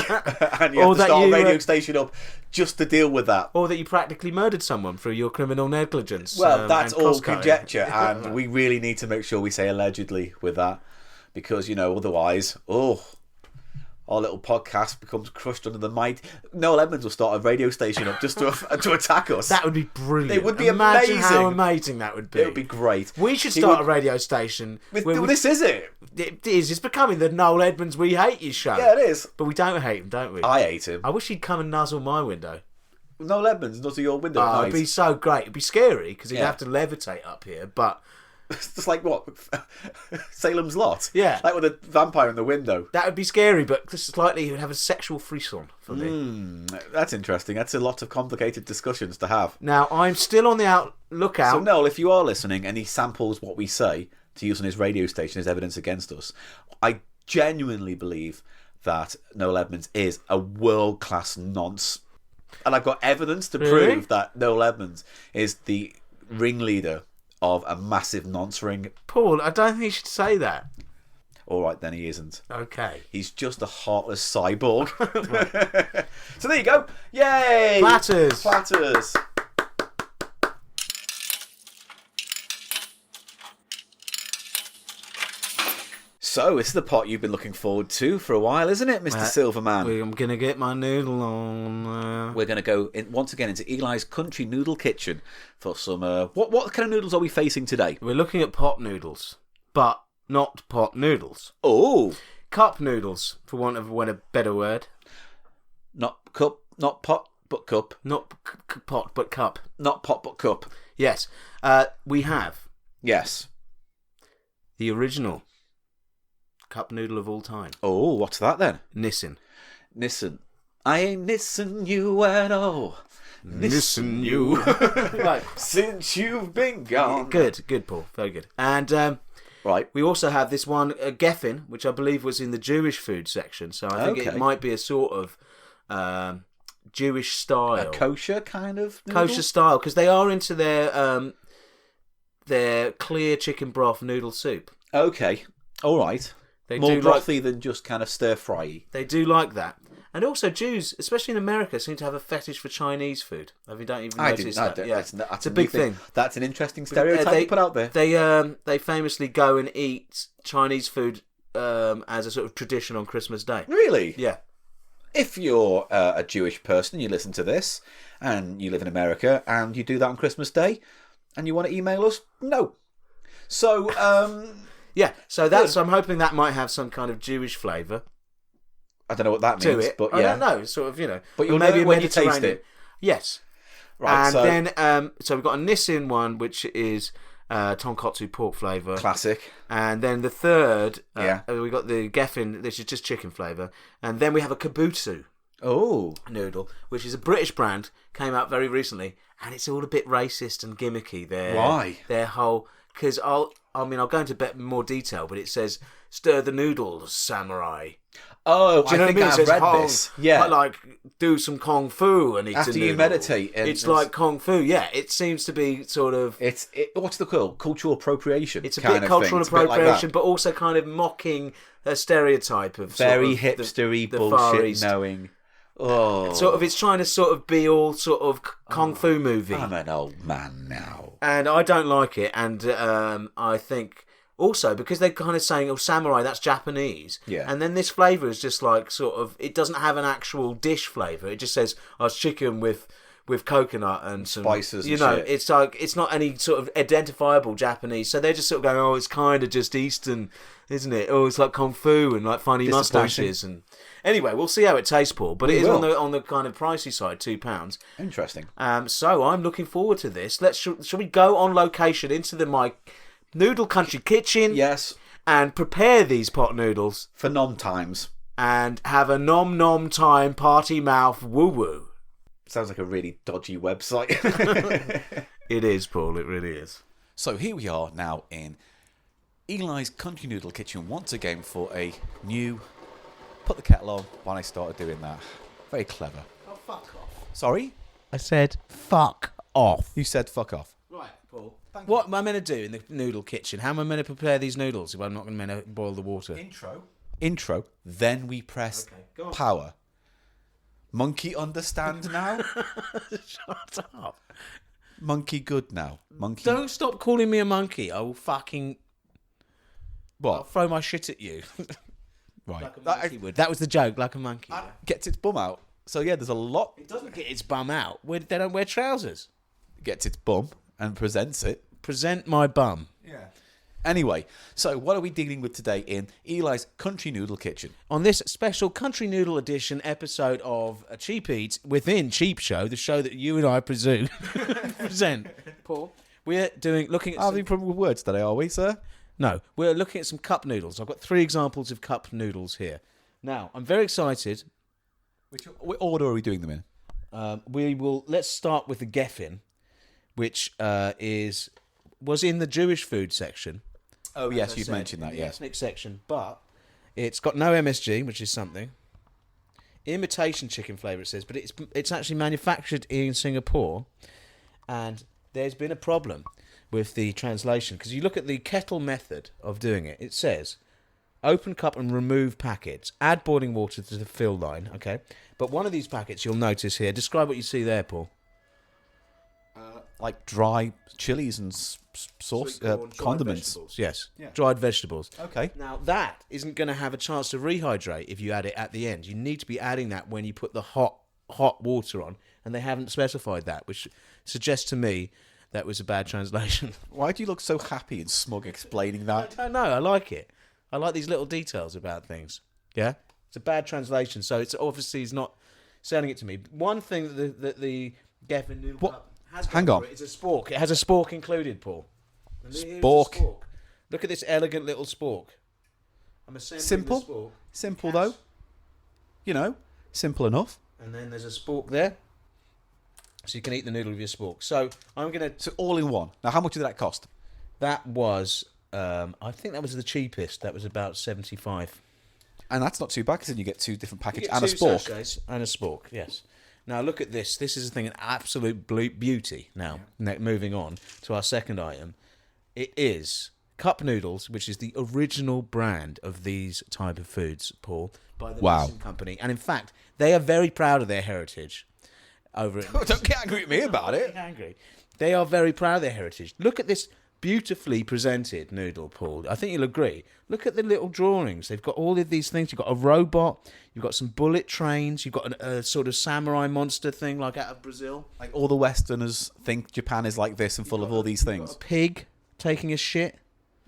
and you have to start a radio station up just to deal with that. Or that you practically murdered someone through your criminal negligence. Well, that's and all Costco. conjecture, and we really need to make sure we say allegedly with that, because, otherwise, our little podcast becomes crushed under the might. Noel Edmonds will start a radio station up just to attack us. That would be brilliant. It would be Imagine amazing. how amazing that would be. It would be great. We should start a radio station. This is it. It is. It's becoming the Noel Edmonds We Hate You show. Yeah, it is. But we don't hate him, don't we? I hate him. I wish he'd come and nuzzle my window. Noel Edmonds nuzzle your window at night. It'd be so great. It'd be scary because he'd have to levitate up here, but... It's just like what? Salem's Lot? Yeah. Like with a vampire in the window. That would be scary, but slightly he would have a sexual frisson for me. That's interesting. That's a lot of complicated discussions to have. Now, I'm still on the lookout. So, Noel, if you are listening and he samples what we say to use on his radio station as evidence against us, I genuinely believe that Noel Edmonds is a world-class nonce. And I've got evidence to prove that Noel Edmonds is the ringleader of a massive nonce ring. Paul, I don't think you should say that. All right, then he isn't. Okay. He's just a heartless cyborg. So there you go. Yay! Platters. Platters. So, this is the pot you've been looking forward to for a while, isn't it, Mr. Silverman? I'm going to get my noodle on. We're going to go once again into Eli's Country Noodle Kitchen for some... What kind of noodles are we facing today? We're looking at pot noodles, but not pot noodles. Oh! Cup noodles, for want of a better word. Not cup, not pot, but cup. Not pot, but cup. Not pot, but cup. Yes. We have... Yes. The original... cup noodle of all time. Oh, what's that then? Nissin. Nissin. I ain't nissin you at all. Nissin you. Right. Since you've been gone. Good, Paul. Very good. And right, we also have this one, Geffen, which I believe was in the Jewish food section. So I think it might be a sort of Jewish style. A kosher kind of noodle? Kosher style, because they are into their their clear chicken broth noodle soup. Okay, all right. They More do brothy than just kind of stir-fry. They do like that. And also Jews, especially in America, seem to have a fetish for Chinese food. You don't even notice that. Yeah. It's a big thing. That's an interesting stereotype to put out there. They famously go and eat Chinese food as a sort of tradition on Christmas Day. Really? Yeah. If you're a Jewish person, you listen to this, and you live in America, and you do that on Christmas Day, and you want to email us, no. So, yeah, so that's. I'm hoping that might have some kind of Jewish flavour. I don't know what that means, but yeah. I don't know, sort of, But you'll maybe know it when you taste it. Yes. Right, and then, so we've got a Nissin one, which is tonkotsu pork flavour. Classic. And then the third, we got the Geffen, this is just chicken flavour. And then we have a Kabutsu noodle, which is a British brand, came out very recently, and it's all a bit racist and gimmicky. Why? Their whole... Because I'll go into a bit more detail, but it says, stir the noodles, samurai. Oh, do you know I think what I mean? I've read this. Yeah. Like, do some Kung Fu and eat After a noodle. you meditate. It's like Kung Fu, yeah. It seems to be sort of... What's the called? Cultural appropriation. It's a bit cultural appropriation, but also kind of mocking a stereotype of very sort of hipstery the bullshit Far East. knowing. Oh. Sort of, it's trying to sort of be all sort of Kung Fu movie. I'm an old man now. And I don't like it, and I think... Also, because they're kind of saying, samurai, that's Japanese. Yeah. And then this flavour is just like, sort of, it doesn't have an actual dish flavour. It just says, it's chicken with coconut and some... Spices and shit. shit. It's like, it's not any sort of identifiable Japanese. So they're just sort of going, it's kind of just Eastern, isn't it? It's like Kung Fu and like funny moustaches. And anyway, we'll see how it tastes, Paul. But it is on the kind of pricey side, £2. Interesting. So I'm looking forward to this. Shall we go on location into my Noodle Country Kitchen? Yes. And prepare these pot noodles. For nom times. And have a nom nom time party mouth woo woo. Sounds like a really dodgy website. It is, Paul. It really is. So here we are now in Eli's Country Noodle Kitchen once again for a new... Put the kettle on when I started doing that. Very clever. Oh, fuck off. Sorry? I said fuck off. You said fuck off. Right, Paul. What am I meant to do in the noodle kitchen? How am I meant to prepare these noodles if I'm not going to boil the water? Intro. Then we press power. Monkey understand now? Shut up. Monkey good now. Monkey. Don't stop calling me a monkey. I will fucking... What? I'll throw my shit at you. Right. Like a monkey would. That was the joke, like a monkey. Gets its bum out. So yeah, there's a lot. It doesn't get its bum out. They don't wear trousers. Gets its bum and presents it. Present my bum. Yeah. Anyway, so what are we dealing with today in Eli's Country Noodle Kitchen? On this special Country Noodle Edition episode of Cheap Eats within Cheap Show, the show that you and I presume present, Paul, we're looking at... Are we problem with words today, are we, sir? No, we're looking at some cup noodles. I've got 3 examples of cup noodles here. Now, I'm very excited. Which order are we doing them in? Let's start with the Geffen, which was in the Jewish food section. Oh, yes, you've mentioned that, yes. Ethnic section, but it's got no MSG, which is something. Imitation chicken flavour, it says, but it's actually manufactured in Singapore, and there's been a problem with the translation, because you look at the kettle method of doing it, it says, open cup and remove packets, add boiling water to the fill line, okay? But one of these packets you'll notice here, describe what you see there, Paul. Like dry chilies and sauce, condiments. Yes, yeah. Dried vegetables. Okay. Now, that isn't going to have a chance to rehydrate if you add it at the end. You need to be adding that when you put the hot water on, and they haven't specified that, which suggests to me that was a bad translation. Why do you look so happy and smug explaining that? I don't know. I like it. I like these little details about things. Yeah? It's a bad translation, so it's obviously he's not selling it to me. One thing that the Geffen noodle cup has Hang on. It's a spork. It has a spork included, Paul. Spork. Look at this elegant little spork. I'm assembling the spork. Simple though. You know, simple enough. And then there's a spork there. So you can eat the noodle with your spork. So I'm going to... So all in one. Now, how much did that cost? That was... I think that was the cheapest. That was about 75. And that's not too bad, because then you get 2 different packages and a spork. And a spork, yes. Now look at this. This is a thing, an absolute beauty. Now, moving on to our second item. It is cup noodles, which is the original brand of these type of foods, Paul, by the Nissan company. And in fact, they are very proud of their heritage. Over it. Don't get angry at me about it. Angry. They are very proud of their heritage. Look at this beautifully presented noodle, Paul. I think you'll agree. Look at the little drawings. They've got all of these things. You've got a robot. You've got some bullet trains. You've got a sort of samurai monster thing like out of Brazil. Like all the Westerners think Japan is like this and full of all these things. A pig taking a shit.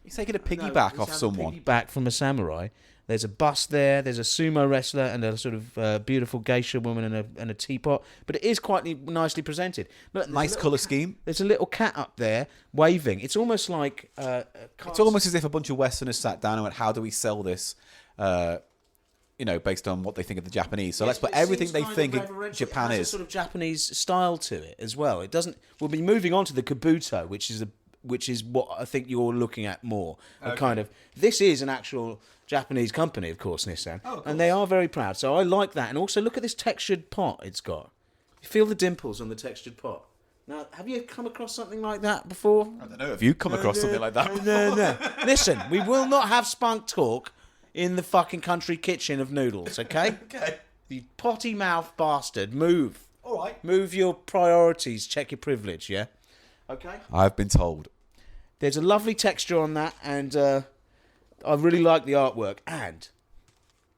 He's taking a piggyback off someone. Piggyback from a samurai. There's a bus there. There's a sumo wrestler and a sort of beautiful geisha woman and a teapot. But it is quite nicely presented. Look, nice colour scheme. There's a little cat up there waving. It's almost like... it's almost as if a bunch of Westerners sat down and went, how do we sell this, based on what they think of the Japanese. So let's put everything they think Japan is. It has a sort of Japanese style to it as well. It doesn't... We'll be moving on to the kabuto, which is what I think you're looking at more. Okay. Kind of... This is an actual... Japanese company, of course, Nissan. Oh, and they are very proud. So I like that. And also, look at this textured pot it's got. You feel the dimples on the textured pot. Now, have you come across something like that before? I don't know. Have you come across something like that? No. Listen, we will not have spunk talk in the fucking country kitchen of noodles, okay? Okay. You potty mouth bastard. Move. All right. Move your priorities. Check your privilege, yeah? Okay? I've been told. There's a lovely texture on that, and... I really like the artwork, and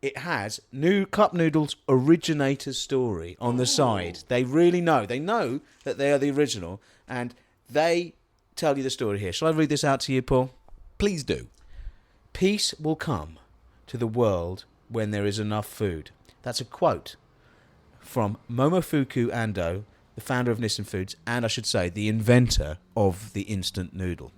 it has New Cup Noodles originator story on the side. They really know. They know that they are the original, and they tell you the story here. Shall I read this out to you, Paul? Please do. Peace will come to the world when there is enough food. That's a quote from Momofuku Ando, the founder of Nissan Foods, and I should say the inventor of the instant noodle.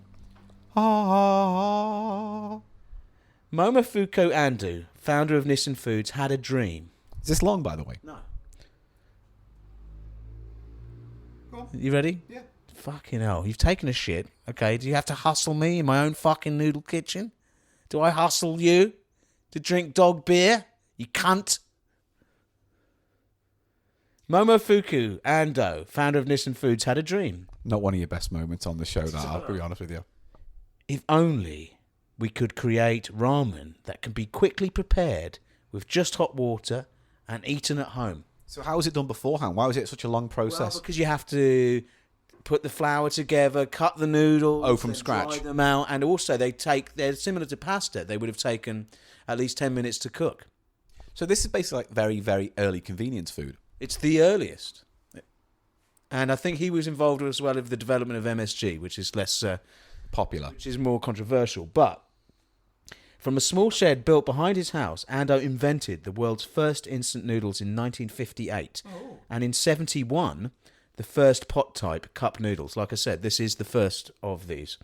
Momofuku Ando, founder of Nissan Foods, had a dream. Is this long, by the way? No. You ready? Yeah. Fucking hell. You've taken a shit. Okay, do you have to hustle me in my own fucking noodle kitchen? Do I hustle you to drink dog beer? You cunt. Momofuku Ando, founder of Nissan Foods, had a dream. Not one of your best moments on the show, that, I'll be honest with you. If only... we could create ramen that can be quickly prepared with just hot water and eaten at home. So how was it done beforehand? Why was it such a long process? Well, because you have to put the flour together, cut the noodles, from scratch, dry them out, and also they're similar to pasta. They would have taken at least 10 minutes to cook. So this is basically like very, very early convenience food. It's the earliest, and I think he was involved as well with the development of MSG, which is less popular, which is more controversial, but. From a small shed built behind his house, Ando invented the world's first instant noodles in 1958. Oh. And in 1971, the first pot-type cup noodles. Like I said, this is the first of these.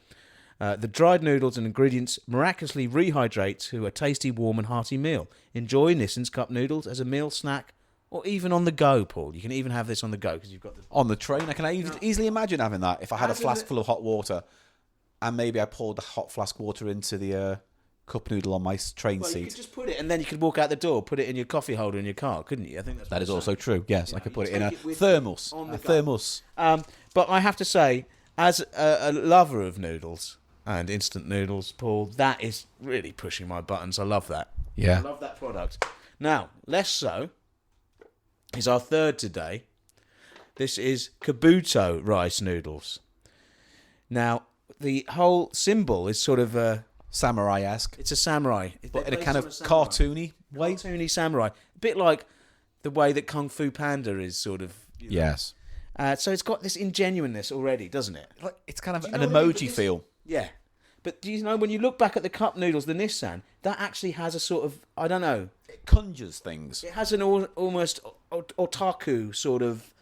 The dried noodles and ingredients miraculously rehydrate to a tasty, warm and hearty meal. Enjoy Nissan's cup noodles as a meal snack or even on the go, Paul. You can even have this on the go because you've got the... On the train? I can easily imagine having that. If I had a flask full of hot water and maybe I poured the hot flask water into the... cup noodle on my train seat. You could just put it, and then you could walk out the door, put it in your coffee holder in your car, couldn't you? I think that is also true. Yes, I could put it in a thermos. Thermos. But I have to say, as a lover of noodles and instant noodles, Paul, that is really pushing my buttons. I love that. Yeah. I love that product. Now, less so is our third today. This is kabuto rice noodles. Now, the whole symbol is sort of a... samurai-esque. It's a samurai. But in a kind of cartoony way? Cartoony samurai. A bit like the way that Kung Fu Panda is sort of... Yes. So it's got this ingenuineness already, doesn't it? It's kind of an emoji feel. Yeah. But do you know, when you look back at the cup noodles, the Nissan, that actually has a sort of, I don't know... It conjures things. It has an almost otaku sort of...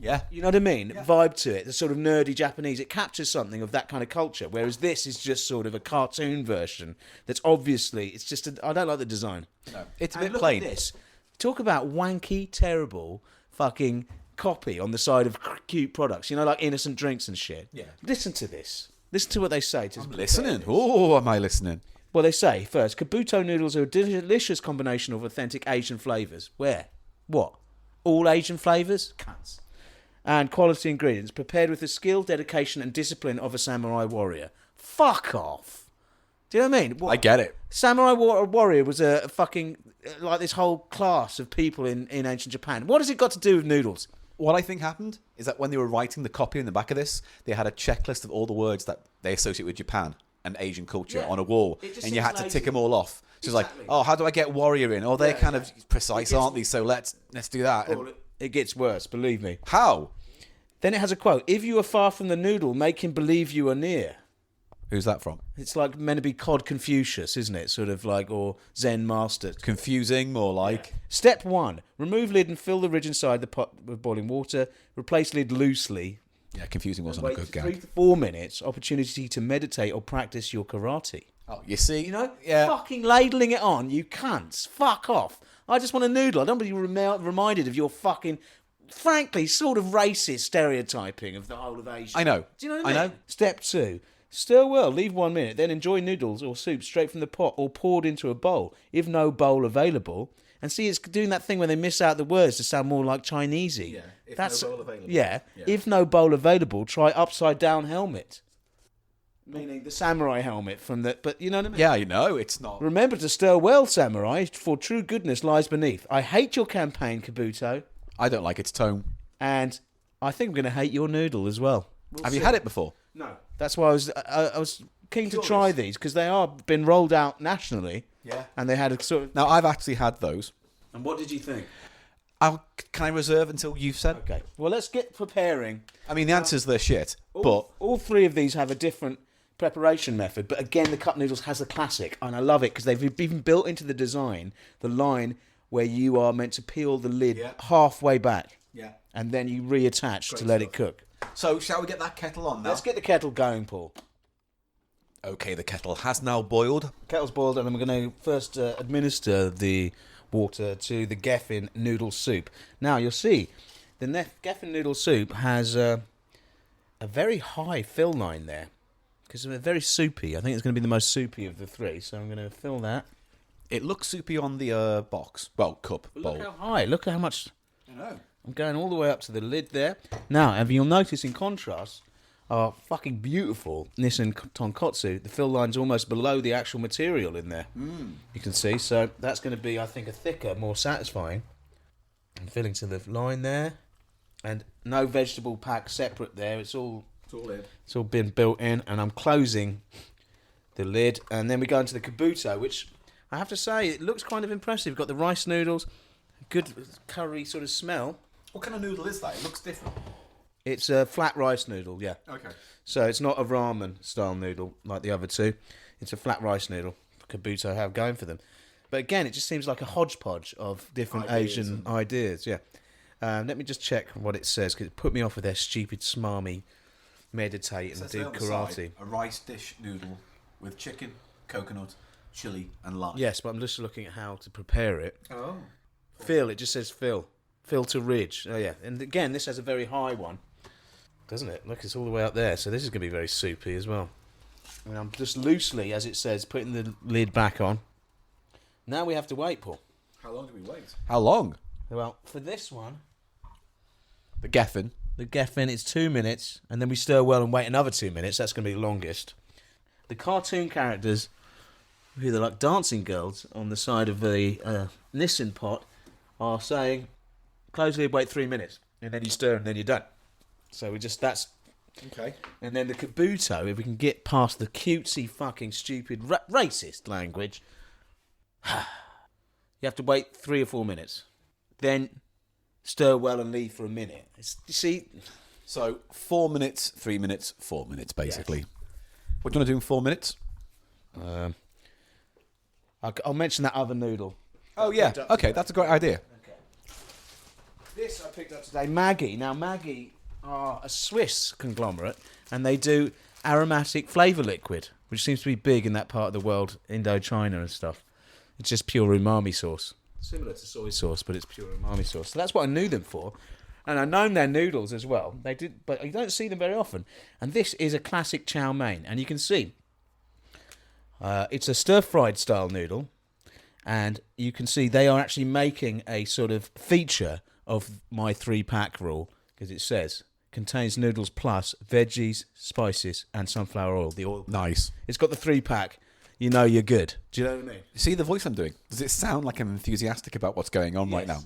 Yeah. You know what I mean? Yeah. Vibe to it. The sort of nerdy Japanese. It captures something of that kind of culture. Whereas this is just sort of a cartoon version that's obviously... It's just... I don't like the design. No. It's a bit plain. At this. Talk about wanky, terrible fucking copy on the side of cute products. You know, like innocent drinks and shit. Yeah. Listen to this. Listen to what they say. I'm listening. Oh, am I listening? Well, they say, first, kabuto noodles are a delicious combination of authentic Asian flavours. Where? What? All Asian flavours? Cunts. And quality ingredients prepared with the skill, dedication and discipline of a samurai warrior. Fuck off. Do you know what I mean? I get it. Samurai Warrior was a fucking, like this whole class of people in ancient Japan. What has it got to do with noodles? What I think happened is that when they were writing the copy in the back of this, they had a checklist of all the words that they associate with Japan and Asian culture on a wall, and you had to tick them all off. So it's like, oh, how do I get warrior in? Oh, they're kind of precise, aren't they? So let's do that. It gets worse, believe me. How? Then it has a quote: "If you are far from the noodle, make him believe you are near." Who's that from? It's like meant to be Cod Confucius, isn't it? Sort of like, or Zen Master. Confusing, more like. Yeah. Step 1. Remove lid and fill the ridge inside the pot with boiling water. Replace lid loosely. Yeah, confusing wasn't a good gag. 3 to 4 minutes. Opportunity to meditate or practice your karate. Oh, you see? You know? Yeah. Fucking ladling it on, you cunts. Fuck off. I just want a noodle. I don't want to be reminded of your fucking, frankly, sort of racist stereotyping of the whole of Asia. I know. Do you know what I mean? Step 2. Stir well, leave 1 minute, then enjoy noodles or soup straight from the pot or poured into a bowl, if no bowl available. And see, it's doing that thing where they miss out the words to sound more like Chinesey. Yeah, if no bowl available. Yeah, if no bowl available, try upside down helmet. Meaning the samurai helmet from the... But you know what I mean? Yeah, you know, it's not... Remember to stir well, samurai, for true goodness lies beneath. I hate your campaign, Kabuto. I don't like its tone. And I think I'm going to hate your noodle as well. Have you had it before? No. That's why I was keen to try these, because they are been rolled out nationally. Yeah. And they had a sort of... Now, I've actually had those. And what did you think? Can I reserve until you've said? Okay. Well, let's get preparing. I mean, the answer's they're shit, but... All 3 of these have a different preparation method, but again, the cup noodles has the classic, and I love it, because they've even built into the design the line where you are meant to peel the lid halfway back. Yeah. And then you reattach to let it cook. So, shall we get that kettle on now? Let's get the kettle going, Paul. Okay, the kettle has now boiled. Kettle's boiled, and I'm going to first administer the water to the Geffen noodle soup. Now, you'll see, the Geffen noodle soup has a very high fill line there, because it's very soupy. I think it's going to be the most soupy of the 3, so I'm going to fill that. It looks soupy on the box. Well, cup, bowl. Look how high. Look how much... I know. I'm going all the way up to the lid there. Now, if you'll notice in contrast, our fucking beautiful Nissan tonkotsu, the fill line's almost below the actual material in there. You can see, so that's going to be, I think, a thicker, more satisfying. I'm filling to the line there. And no vegetable pack separate there. It's all been built in, and I'm closing the lid. And then we go into the kabuto, which I have to say, it looks kind of impressive. We've got the rice noodles, good curry sort of smell. What kind of noodle is that? It looks different. It's a flat rice noodle, yeah. Okay. So it's not a ramen style noodle like the other 2. It's a flat rice noodle. Kabuto have going for them. But again, it just seems like a hodgepodge of different Asian ideas, yeah. Let me just check what it says, because it put me off with their stupid, smarmy meditate and do karate. A rice dish noodle with chicken, coconut, chili and lime. Yes, but I'm just looking at how to prepare it. Oh. Fill, it just says fill. Fill to ridge. Oh, yeah. And again, this has a very high one, doesn't it? Look, it's all the way up there. So this is going to be very soupy as well. And I'm just loosely, as it says, putting the lid back on. Now we have to wait, Paul. How long do we wait? How long? Well, for this one... The Geffen, it's 2 minutes, and then we stir well and wait another 2 minutes. That's going to be the longest. The cartoon characters, who they're like dancing girls on the side of the Nissan pot, are saying... Close lid, wait 3 minutes, and then you stir, and then you're done. So that's... Okay. And then the kabuto, if we can get past the cutesy fucking stupid racist language, you have to wait 3 or 4 minutes. Then stir well and leave for a minute. You see... So 4 minutes, 3 minutes, 4 minutes, basically. Yes. What do you want to do in 4 minutes? I'll mention that other noodle. Oh, yeah. Okay, that's a great idea. This I picked up today, Maggi. Now, Maggi are a Swiss conglomerate, and they do aromatic flavour liquid, which seems to be big in that part of the world, Indochina and stuff. It's just pure umami sauce. Similar to soy sauce, but it's pure umami sauce. So that's what I knew them for. And I've known their noodles as well. They did, but you don't see them very often. And this is a classic chow mein. And you can see, it's a stir-fried style noodle. And you can see they are actually making a sort of feature of my 3-pack rule, because it says contains noodles plus veggies, spices, and sunflower oil. The oil. Nice. It's got the 3-pack. You know you're good. Do you know what I mean? See the voice I'm doing? Does it sound like I'm enthusiastic about what's going on right now?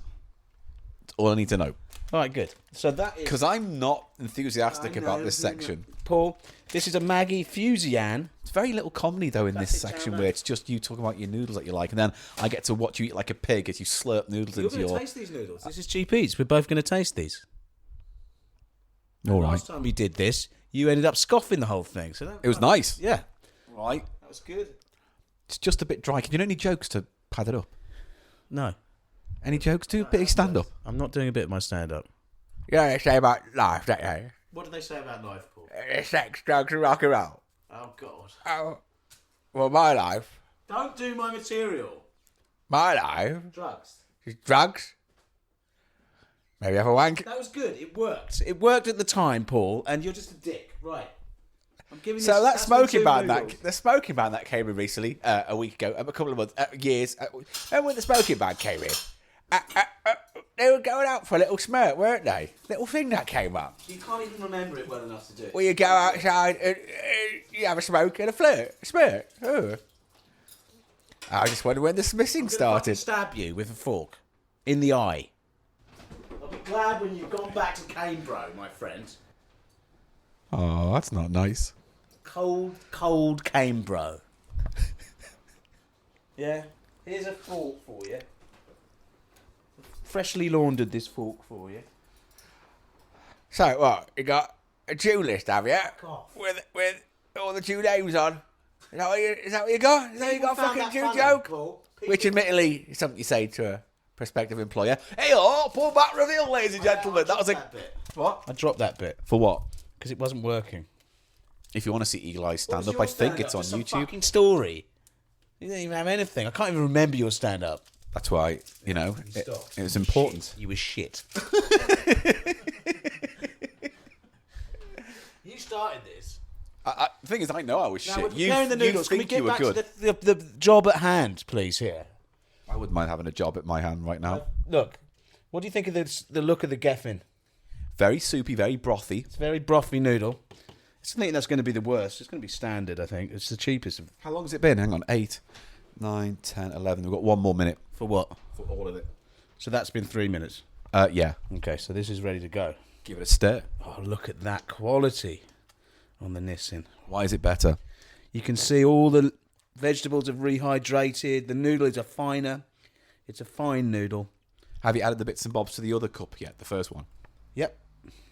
That's all I need to know. All right, good. So that is... Because I'm not enthusiastic about this section. Paul, this is a Maggie Fusian. It's very little comedy, though, in this section where it's just you talking about your noodles that you like, and then I get to watch you eat like a pig as you slurp noodles into your... You're going to taste these noodles. This is Cheap Eats. We're both going to taste these. All right. Last time we did this, you ended up scoffing the whole thing. So that It was nice. Yeah. Right. That was good. It's just a bit dry. Can you know any jokes to pad it up? No. Any jokes to bit of stand-up? I'm not doing a bit of my stand-up. You know what they say about life, don't you? What do they say about life, Paul? Sex, drugs, and rock and roll. Oh, God. Oh, well, my life. Don't do my material. My life. Drugs. Is drugs. Maybe have a wank. That was good. It worked. It worked at the time, Paul, and you're just a dick. Right. I'm giving So this, that that's smoking been ban, two noodles. the smoking ban that came in recently, a week ago, a couple of months, years, and when the smoking ban came in, they were going out for a little smirk, weren't they? Little thing that came up. You can't even remember it well enough to do it. Where you go outside and you have a smoke and a smirk. Oh. I just wonder when the smithing started. Stab you with a fork in the eye. I'll be glad when you've gone back to Cambro, my friend. Oh, that's not nice. Cold Cambro. Yeah. Here's a fork for you. Freshly laundered this fork for you. So what? You got a Jew list, have you? Off. With all the Jew names on. Is that what you got? Is that what you got? A fucking Jew joke? Which, admittedly, is something you say to a prospective employer. Hey, pull back reveal, ladies and gentlemen. That was a bit. What? I dropped that bit For what? because it wasn't working. If you want to see Eagle Eye stand up, I think it's on Just a YouTube. fucking story. You didn't even have anything. I can't even remember your stand up. That's why, it was important. You were shit. You started this. The thing is, I know I was shit. We're preparing the noodles. Can we think get you were back good. to the job at hand, please? Here. I wouldn't mind having a job at my hand right now. Look, what do you think of the look of the Geffen? Very soupy, very brothy. It's a very brothy noodle. I think that's going to be the worst. It's going to be standard, I think. It's the cheapest. How long's it been? Hang on. 8, 9, 10, 11. We've got one more minute. For what? For all of it. So that's been 3 minutes. Yeah. Okay, so this is ready to go. Give it a stir. Oh, look at that quality on the Nissin. Why is it better? You can see all the vegetables have rehydrated. The noodle is a finer. It's a fine noodle. Have you added the bits and bobs to the other cup yet? The first one? Yep.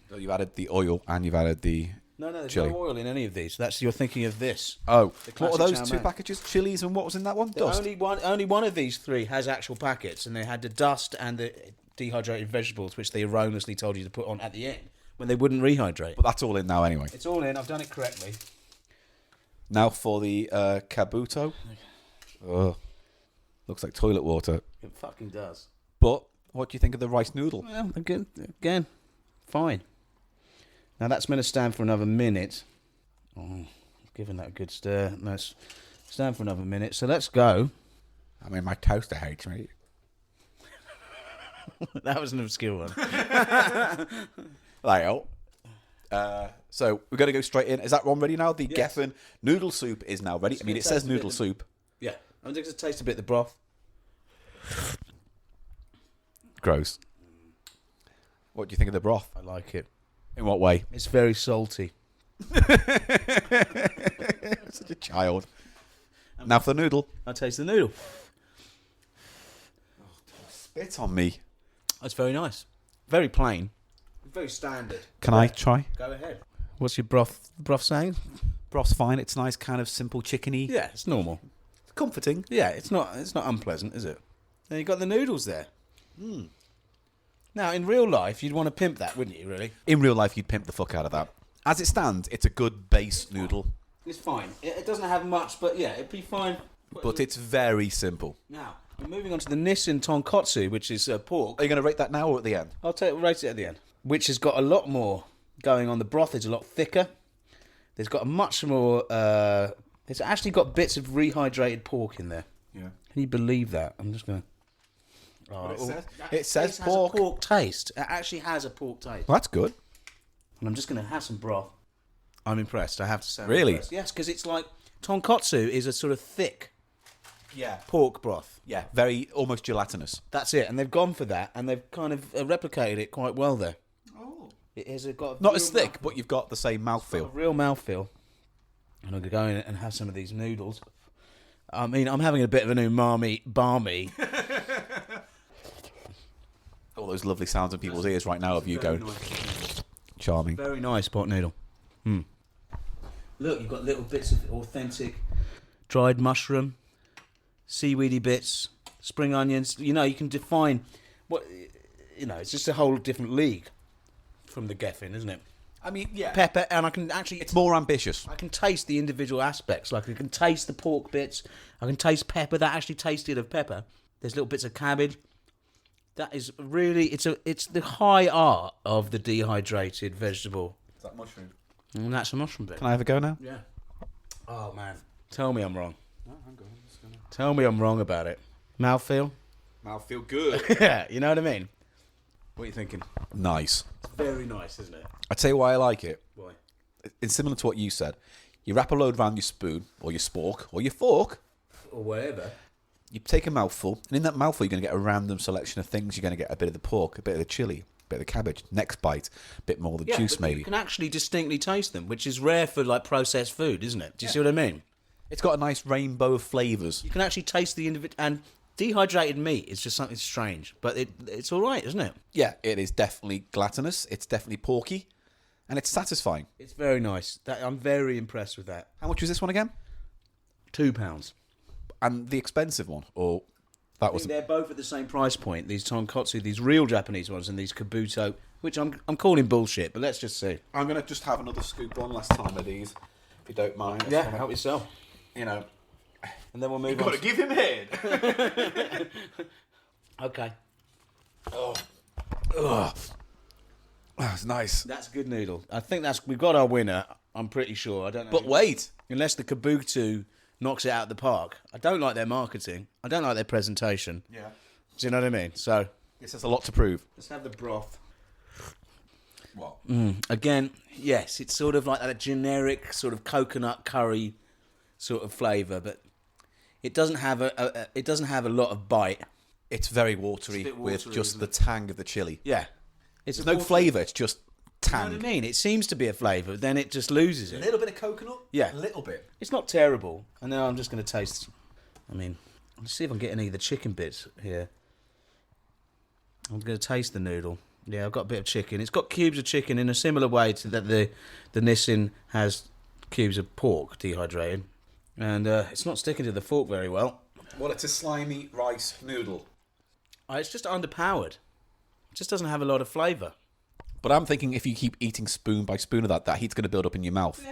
So you've added the oil and you've added the No, there's chili. no oil in any of these. You're thinking of this. Oh, The what are classic those chow two mein. packages? Chilies and what was in that one? Dust. Only one of these three has actual packets, and they had the dust and the dehydrated vegetables, which they erroneously told you to put on at the end when they wouldn't rehydrate. But that's all in now anyway. It's all in. I've done it correctly. Now for the kabuto. Ugh. Looks like toilet water. It fucking does. But what do you think of the rice noodle? Well, again, fine. Now that's going to stand for another minute. Oh, giving that a good stir. Let's stand for another minute. So let's go. I mean, my toaster hates me. That was an obscure one. So we're going to go straight in. Is that one ready now? The Yes. Geffen noodle soup is now ready. I mean, it says noodle soup. Yeah. I'm just going to taste a bit of the broth. Gross. What do you think of the broth? I like it. In what way? It's very salty. Such a child. Now for the noodle. I'll taste the noodle. Spit on me. That's very nice. Very plain. Very standard. Can I try? Go ahead. What's your broth saying? Broth's fine. It's nice, kind of simple chickeny. Yeah, it's normal. It's comforting. Yeah, it's not unpleasant, is it? And you got the noodles there. Now, in real life, you'd want to pimp that, wouldn't you, really? In real life, you'd pimp the fuck out of that. As it stands, it's a good base noodle. It's fine. It doesn't have much, but yeah, it'd be fine. But it's very simple. Now, we're moving on to the Nissin tonkotsu, which is pork. Are you going to rate that now or at the end? I'll rate it at the end. Which has got a lot more going on. The broth is a lot thicker. There's got a much more... it's actually got bits of rehydrated pork in there. Yeah. Can you believe that? I'm just going to... It says pork. Has a pork taste. It actually has a pork taste. Well, that's good. And I'm just going to have some broth. I'm impressed, I have to say. I'm Really? impressed. Yes, because it's like... Tonkotsu is a sort of thick Yeah. pork broth. Yeah, very almost gelatinous. That's it, and they've gone for that, and they've kind of replicated it quite well there. Oh. It has got a Not real as thick, but you've got the same mouthfeel. real mouthfeel. And I'm going to go in and have some of these noodles. I mean, I'm having a bit of an umami barmy. All those lovely sounds in people's ears right now of you going. Charming. Very nice pot noodle. Look, you've got little bits of authentic dried mushroom, seaweedy bits, spring onions. You know, you can define what, you know, it's just a whole different league from the Geffen, isn't it? I mean, yeah. Pepper, and I can actually... It's more ambitious. I can taste the individual aspects. Like, I can taste the pork bits. I can taste pepper. That actually tasted of pepper. There's little bits of cabbage. That is really... It's the high art of the dehydrated vegetable. Is that mushroom? And that's a mushroom bit. Can I have a go now? Yeah. Oh, man. Tell me I'm wrong. No, I'm going. Tell me I'm wrong about it. Mouthfeel? Mouthfeel good. Yeah, you know what I mean? What are you thinking? Nice. It's very nice, isn't it? I tell you why I like it. Why? It's similar to what you said. You wrap a load around your spoon, or your spork, or your fork. Or whatever. You take a mouthful, and in that mouthful, you're going to get a random selection of things. You're going to get a bit of the pork, a bit of the chili, a bit of the cabbage. Next bite, a bit more of the juice, but maybe. You can actually distinctly taste them, which is rare for like processed food, isn't it? Do you see what I mean? It's got a nice rainbow of flavours. You can actually taste the individual. And dehydrated meat is just something strange, but it's all right, isn't it? Yeah, it is definitely gelatinous. It's definitely porky, and it's satisfying. It's very nice. I'm very impressed with that. How much was this one again? £2. And the expensive one, or that was? They're both at the same price point. These tonkotsu, these real Japanese ones, and these kabuto, which I'm calling bullshit. But let's just see. I'm gonna just have another scoop one last time of these, if you don't mind. Yeah, help yourself. You know, and then we'll move you've on. got to give him head. Okay. That's nice. That's a good noodle. I think we've got our winner. I'm pretty sure. I don't know. But wait, unless the kabuto knocks it out of the park. I don't like their marketing. I don't like their presentation. Yeah. Do you know what I mean? So this has a lot to prove. Let's have the broth. What? Again, yes, it's sort of like a generic sort of coconut curry sort of flavour, but it doesn't have a lot of bite. It's very watery, with just the tang of the chili. Yeah. There's no flavour, it's just tang. You know what I mean? It seems to be a flavour, then it just loses it. A little bit of coconut? Yeah. A little bit. It's not terrible. And now I'm just going to taste... I mean, let's see if I can get any of the chicken bits here. I'm going to taste the noodle. Yeah, I've got a bit of chicken. It's got cubes of chicken in a similar way to that the Nissin has cubes of pork dehydrated. And it's not sticking to the fork very well. Well, it's a slimy rice noodle. It's just underpowered. It just doesn't have a lot of flavour. But I'm thinking if you keep eating spoon by spoon of that heat's going to build up in your mouth.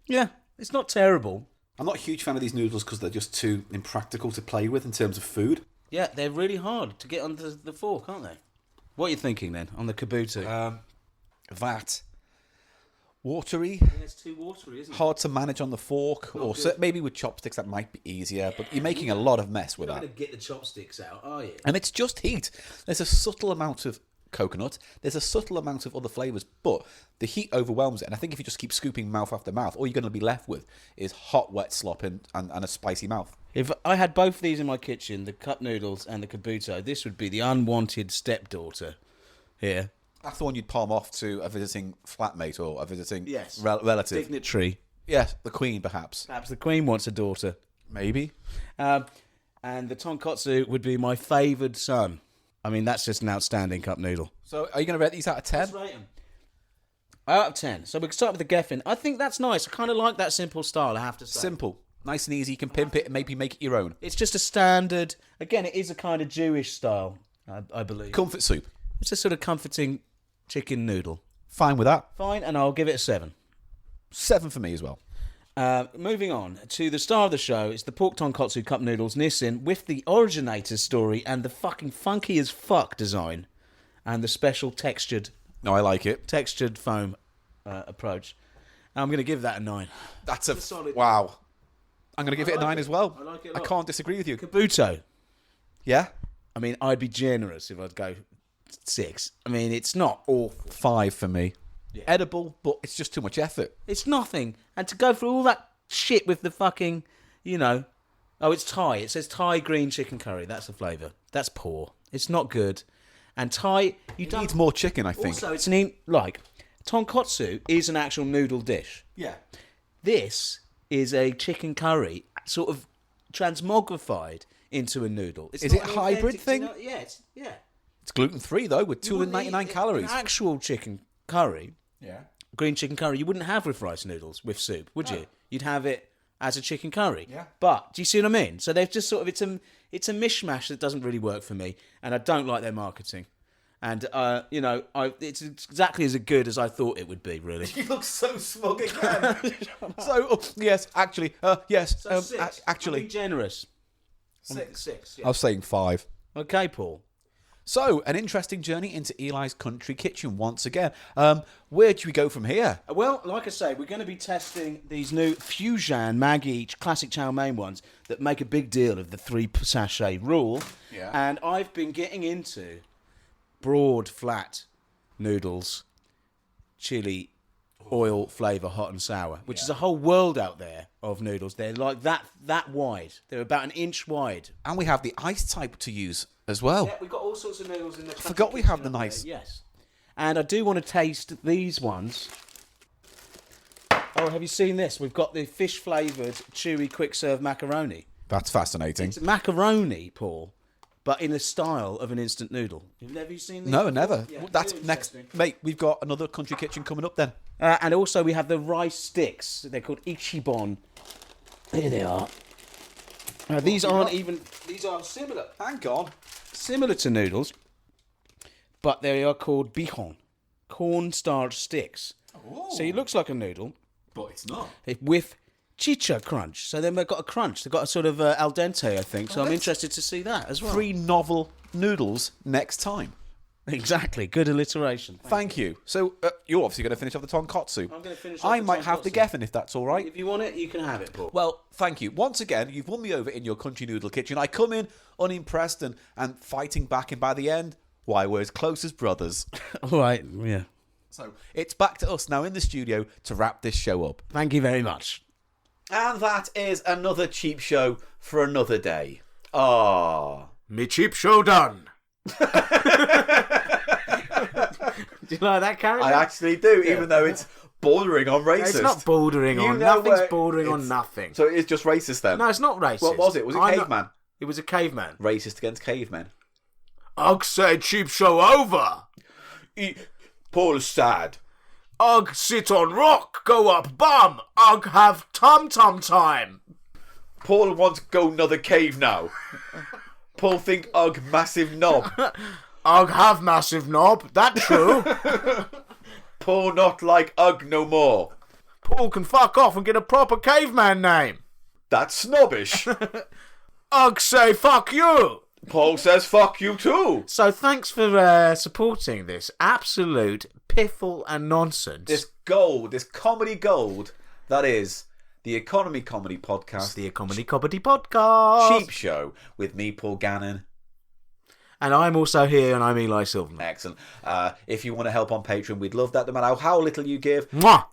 Yeah, it's not terrible. I'm not a huge fan of these noodles because they're just too impractical to play with in terms of food. Yeah, they're really hard to get onto the fork, aren't they? What are you thinking then on the kabuto? That watery. Yeah, it's too watery, isn't it? Hard to manage on the fork, or maybe with chopsticks that might be easier. But you're making a lot of mess with You're that. not going to get the chopsticks out, are you? And it's just heat. There's a subtle amount of coconut. There's a subtle amount of other flavours, but the heat overwhelms it. And I think if you just keep scooping mouth after mouth, all you're going to be left with is hot, wet slop and a spicy mouth. If I had both of these in my kitchen, the cup noodles and the kabuto, this would be the unwanted stepdaughter here. That's the one you'd palm off to a visiting flatmate or a visiting Yes. relative. Dignitary. Yes, the queen, perhaps. Perhaps the queen wants a daughter. Maybe. And the tonkotsu would be my favoured son. I mean, that's just an outstanding cup noodle. So, are you going to rate these out of 10? Let's rate them. Out of 10. So we can start with the Geffen. I think that's nice. I kind of like that simple style, I have to say. Simple. Nice and easy. You can pimp it and maybe make it your own. It's just a standard... Again, it is a kind of Jewish style, I believe. Comfort soup. It's a sort of comforting chicken noodle. Fine with that. Fine, and I'll give it a 7. 7 for me as well. Moving on to the star of the show, it's the pork tonkotsu cup noodles Nissin with the originator's story and the fucking funky as fuck design and the special textured... No, I like it. Textured foam approach. I'm going to give that a 9. That's a solid... Wow. I'm going to give it a 9 as well. I like it a I lot. can't disagree with you. Kabuto. Yeah? I mean, I'd be generous if I'd go 6. I mean, it's not awful. 5 for me. edible, but it's just too much effort. It's nothing. And to go through all that shit with the fucking, oh, it's Thai. It says Thai green chicken curry. That's the flavour. That's poor. It's not good. And Thai, It needs more chicken, I think. Also, it's tonkotsu is an actual noodle dish. Yeah. This is a chicken curry, sort of transmogrified into a noodle. It's Is not it a an hybrid authentic- thing? Yeah. It's gluten-free, though, with 299 calories. An actual chicken curry, Yeah. green chicken curry, you wouldn't have with rice noodles, with soup, would you? You'd have it as a chicken curry. Yeah. But, do you see what I mean? So they've just sort of, it's a mishmash that doesn't really work for me, and I don't like their marketing. And, it's exactly as good as I thought it would be, really. You look so smug again. Yes, actually, yes, actually. Be generous. 6. Yeah. I was saying 5. Okay, Paul. So, an interesting journey into Eli's Country Kitchen once again. Where do we go from here? Well, like I say, we're going to be testing these new Fujian Maggi classic chow mein ones that make a big deal of the 3 sachet rule. Yeah. And I've been getting into broad, flat noodles, chili, oil flavour, hot and sour, which is a whole world out there of noodles. They're like that wide. They're about an inch wide. And we have the ice type to use as well. Yeah, we've got all sorts of noodles in the Forgot we have the nice. Yes. And I do want to taste these ones. Oh, have you seen this? We've got the fish flavoured, chewy, quick serve macaroni. That's fascinating. It's macaroni, Paul, but in the style of an instant noodle. Have you seen these? No, before? never. Yeah, That's really next. interesting. Mate, we've got another Country Kitchen coming up then. And also we have the rice sticks. They're called Ichibon. Here they are. These aren't even... These are similar. Hang on. Similar to noodles, but they are called bihon, cornstarch sticks. Oh. So it looks like a noodle, But it's not. with chicha crunch. So then they've got a crunch. They've got a sort of al dente, I think. So I'm let's- interested to see that as well. 3 novel noodles next time. Exactly. Good alliteration. Thank you. So, you're obviously going to finish off the tonkotsu. I'm going to finish off I the might have the tonkotsu. geffen if that's all right. If you want it, you can have it, Paul. Well, thank you. Once again, you've won me over in your Country Noodle Kitchen. I come in unimpressed and fighting back, and by the end, why, we're as close as brothers. All right, yeah. So, it's back to us now in the studio to wrap this show up. Thank you very much. And that is another cheap show for another day. Ah. Me cheap show done. Do you like that character? I actually do, even though it's bordering on racist. It's not bordering on. Nothing's bordering on nothing. So it's just racist then? No, it's not racist. What was it? Was it caveman? It was a caveman. Racist against cavemen. Ugh said cheap show over. Paul is sad. Ugh sit on rock, go up bum. Ugh have tum time. Paul wants to go another cave now. Paul think ugh massive knob. Ugh have massive knob, that true. Paul not like ugh no more. Paul can fuck off and get a proper caveman name. That's snobbish. Ugh say fuck you. Paul says fuck you too. So thanks for supporting this absolute piffle and nonsense. This gold, this comedy gold, that is the Economy Comedy Podcast. It's the Economy Comedy Podcast. Cheap Show with me, Paul Gannon. And I'm also here, and I'm Eli Silverman. Excellent. If you want to help on Patreon, we'd love that. No matter how little you give, Mwah!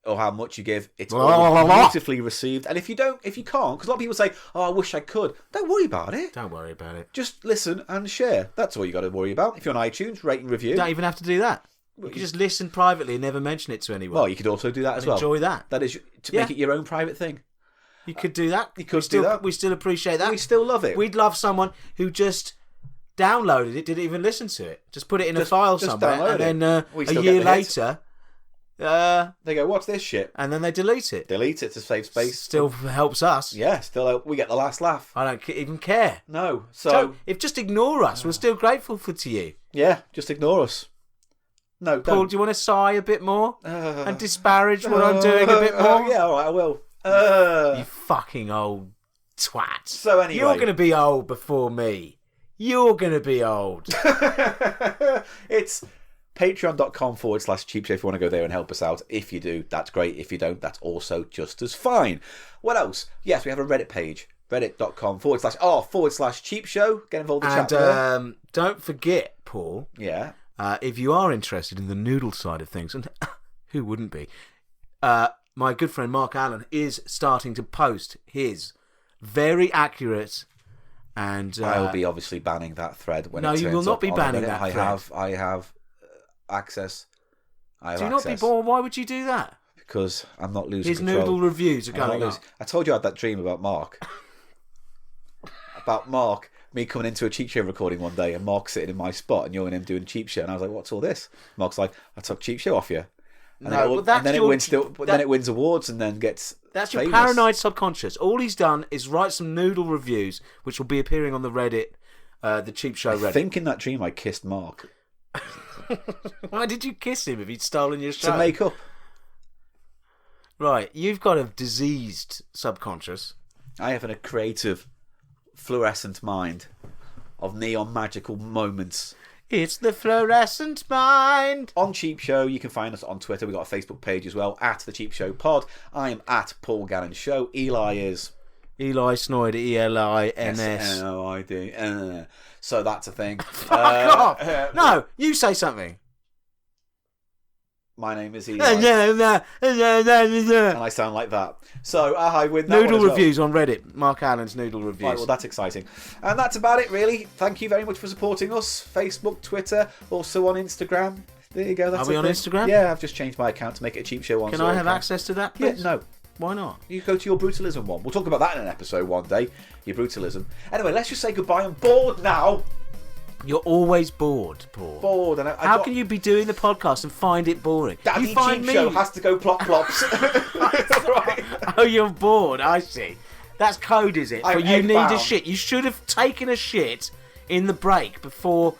or how much you give, it's all beautifully received. And if you can't, because a lot of people say, "Oh, I wish I could." Don't worry about it. Don't worry about it. Just listen and share. That's all you got to worry about. If you're on iTunes, rate and review. You don't even have to do that. You can just listen privately and never mention it to anyone. Well, you could also do that as well. Enjoy that. That is to make it your own private thing. You could do that. You could do that. We still appreciate that. We still love it. We'd love someone who just downloaded it, didn't even listen to it. Just put it in a file somewhere, and then a year later, they go, "What's this shit?" And then they delete it. Delete it to save space. Still helps us. Yeah, still we get the last laugh. I don't even care. No, so if just ignore us, we're still grateful to you. Yeah, just ignore us. No, Paul, don't. do you want to sigh a bit more and disparage what I'm doing a bit more? Yeah, all right, I will. You fucking old twat. So anyway, you're going to be old before me. You're going to be old. It's patreon.com/cheapshow if you want to go there and help us out. If you do, that's great. If you don't, that's also just as fine. What else? Yes, we have a Reddit page. Reddit.com/cheapshow. Get involved in the chat there. And don't forget, Paul. Yeah. if you are interested in the noodle side of things, and who wouldn't be, my good friend Mark Allen is starting to post his very accurate and... I will be obviously banning that thread when it turns up. No, you will not be banning that thread. I have access. Do you not be bored? Why would you do that? Because I'm not losing his control. noodle reviews are going up. I told you I had that dream about Mark. Me coming into a Cheap Show recording one day and Mark sitting in my spot and you and him doing Cheap Show, and I was like, what's all this? Mark's like, I took Cheap Show off you. And then it wins awards and then gets That's your famous. paranoid subconscious. All he's done is write some noodle reviews, which will be appearing on the Reddit, the Cheap Show Reddit. I think in that dream I kissed Mark. Why did you kiss him if he'd stolen your show? To make up. Right, you've got a diseased subconscious. I have a creative, fluorescent mind of neon magical moments. It's the fluorescent mind. On Cheap Show, you can find us on Twitter. We've got a Facebook page as well, at The Cheap Show Pod. I am at Paul Gannon Show. Eli is... Eli Snoid, ELINS. SNOID. So that's a thing. Fuck off. No, you say something. My name is Eli. And I sound like that. So, with that Noodle reviews on Reddit. Mark Allen's Noodle reviews. Right, well, that's exciting. And that's about it, really. Thank you very much for supporting us. Facebook, Twitter, also on Instagram. There you go. That's Are we on Instagram? Yeah, I've just changed my account to make it a Cheap Show one. Can I have access to that, please? Yeah, no. Why not? You go to your brutalism one. We'll talk about that in an episode one day. Your brutalism. Anyway, let's just say goodbye. I'm bored now. You're always bored, Paul. Bored. And How can you be doing the podcast and find it boring? Daddy you find Cheap me. Show has to go plop plops. Right. Oh, you're bored. I see. That's code, is it? I'm But you need egg-bound. a shit. You should have taken a shit in the break before.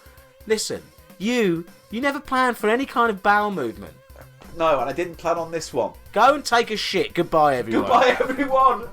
Listen, you never planned for any kind of bowel movement. No, and I didn't plan on this one. Go and take a shit. Goodbye, everyone. Goodbye, everyone.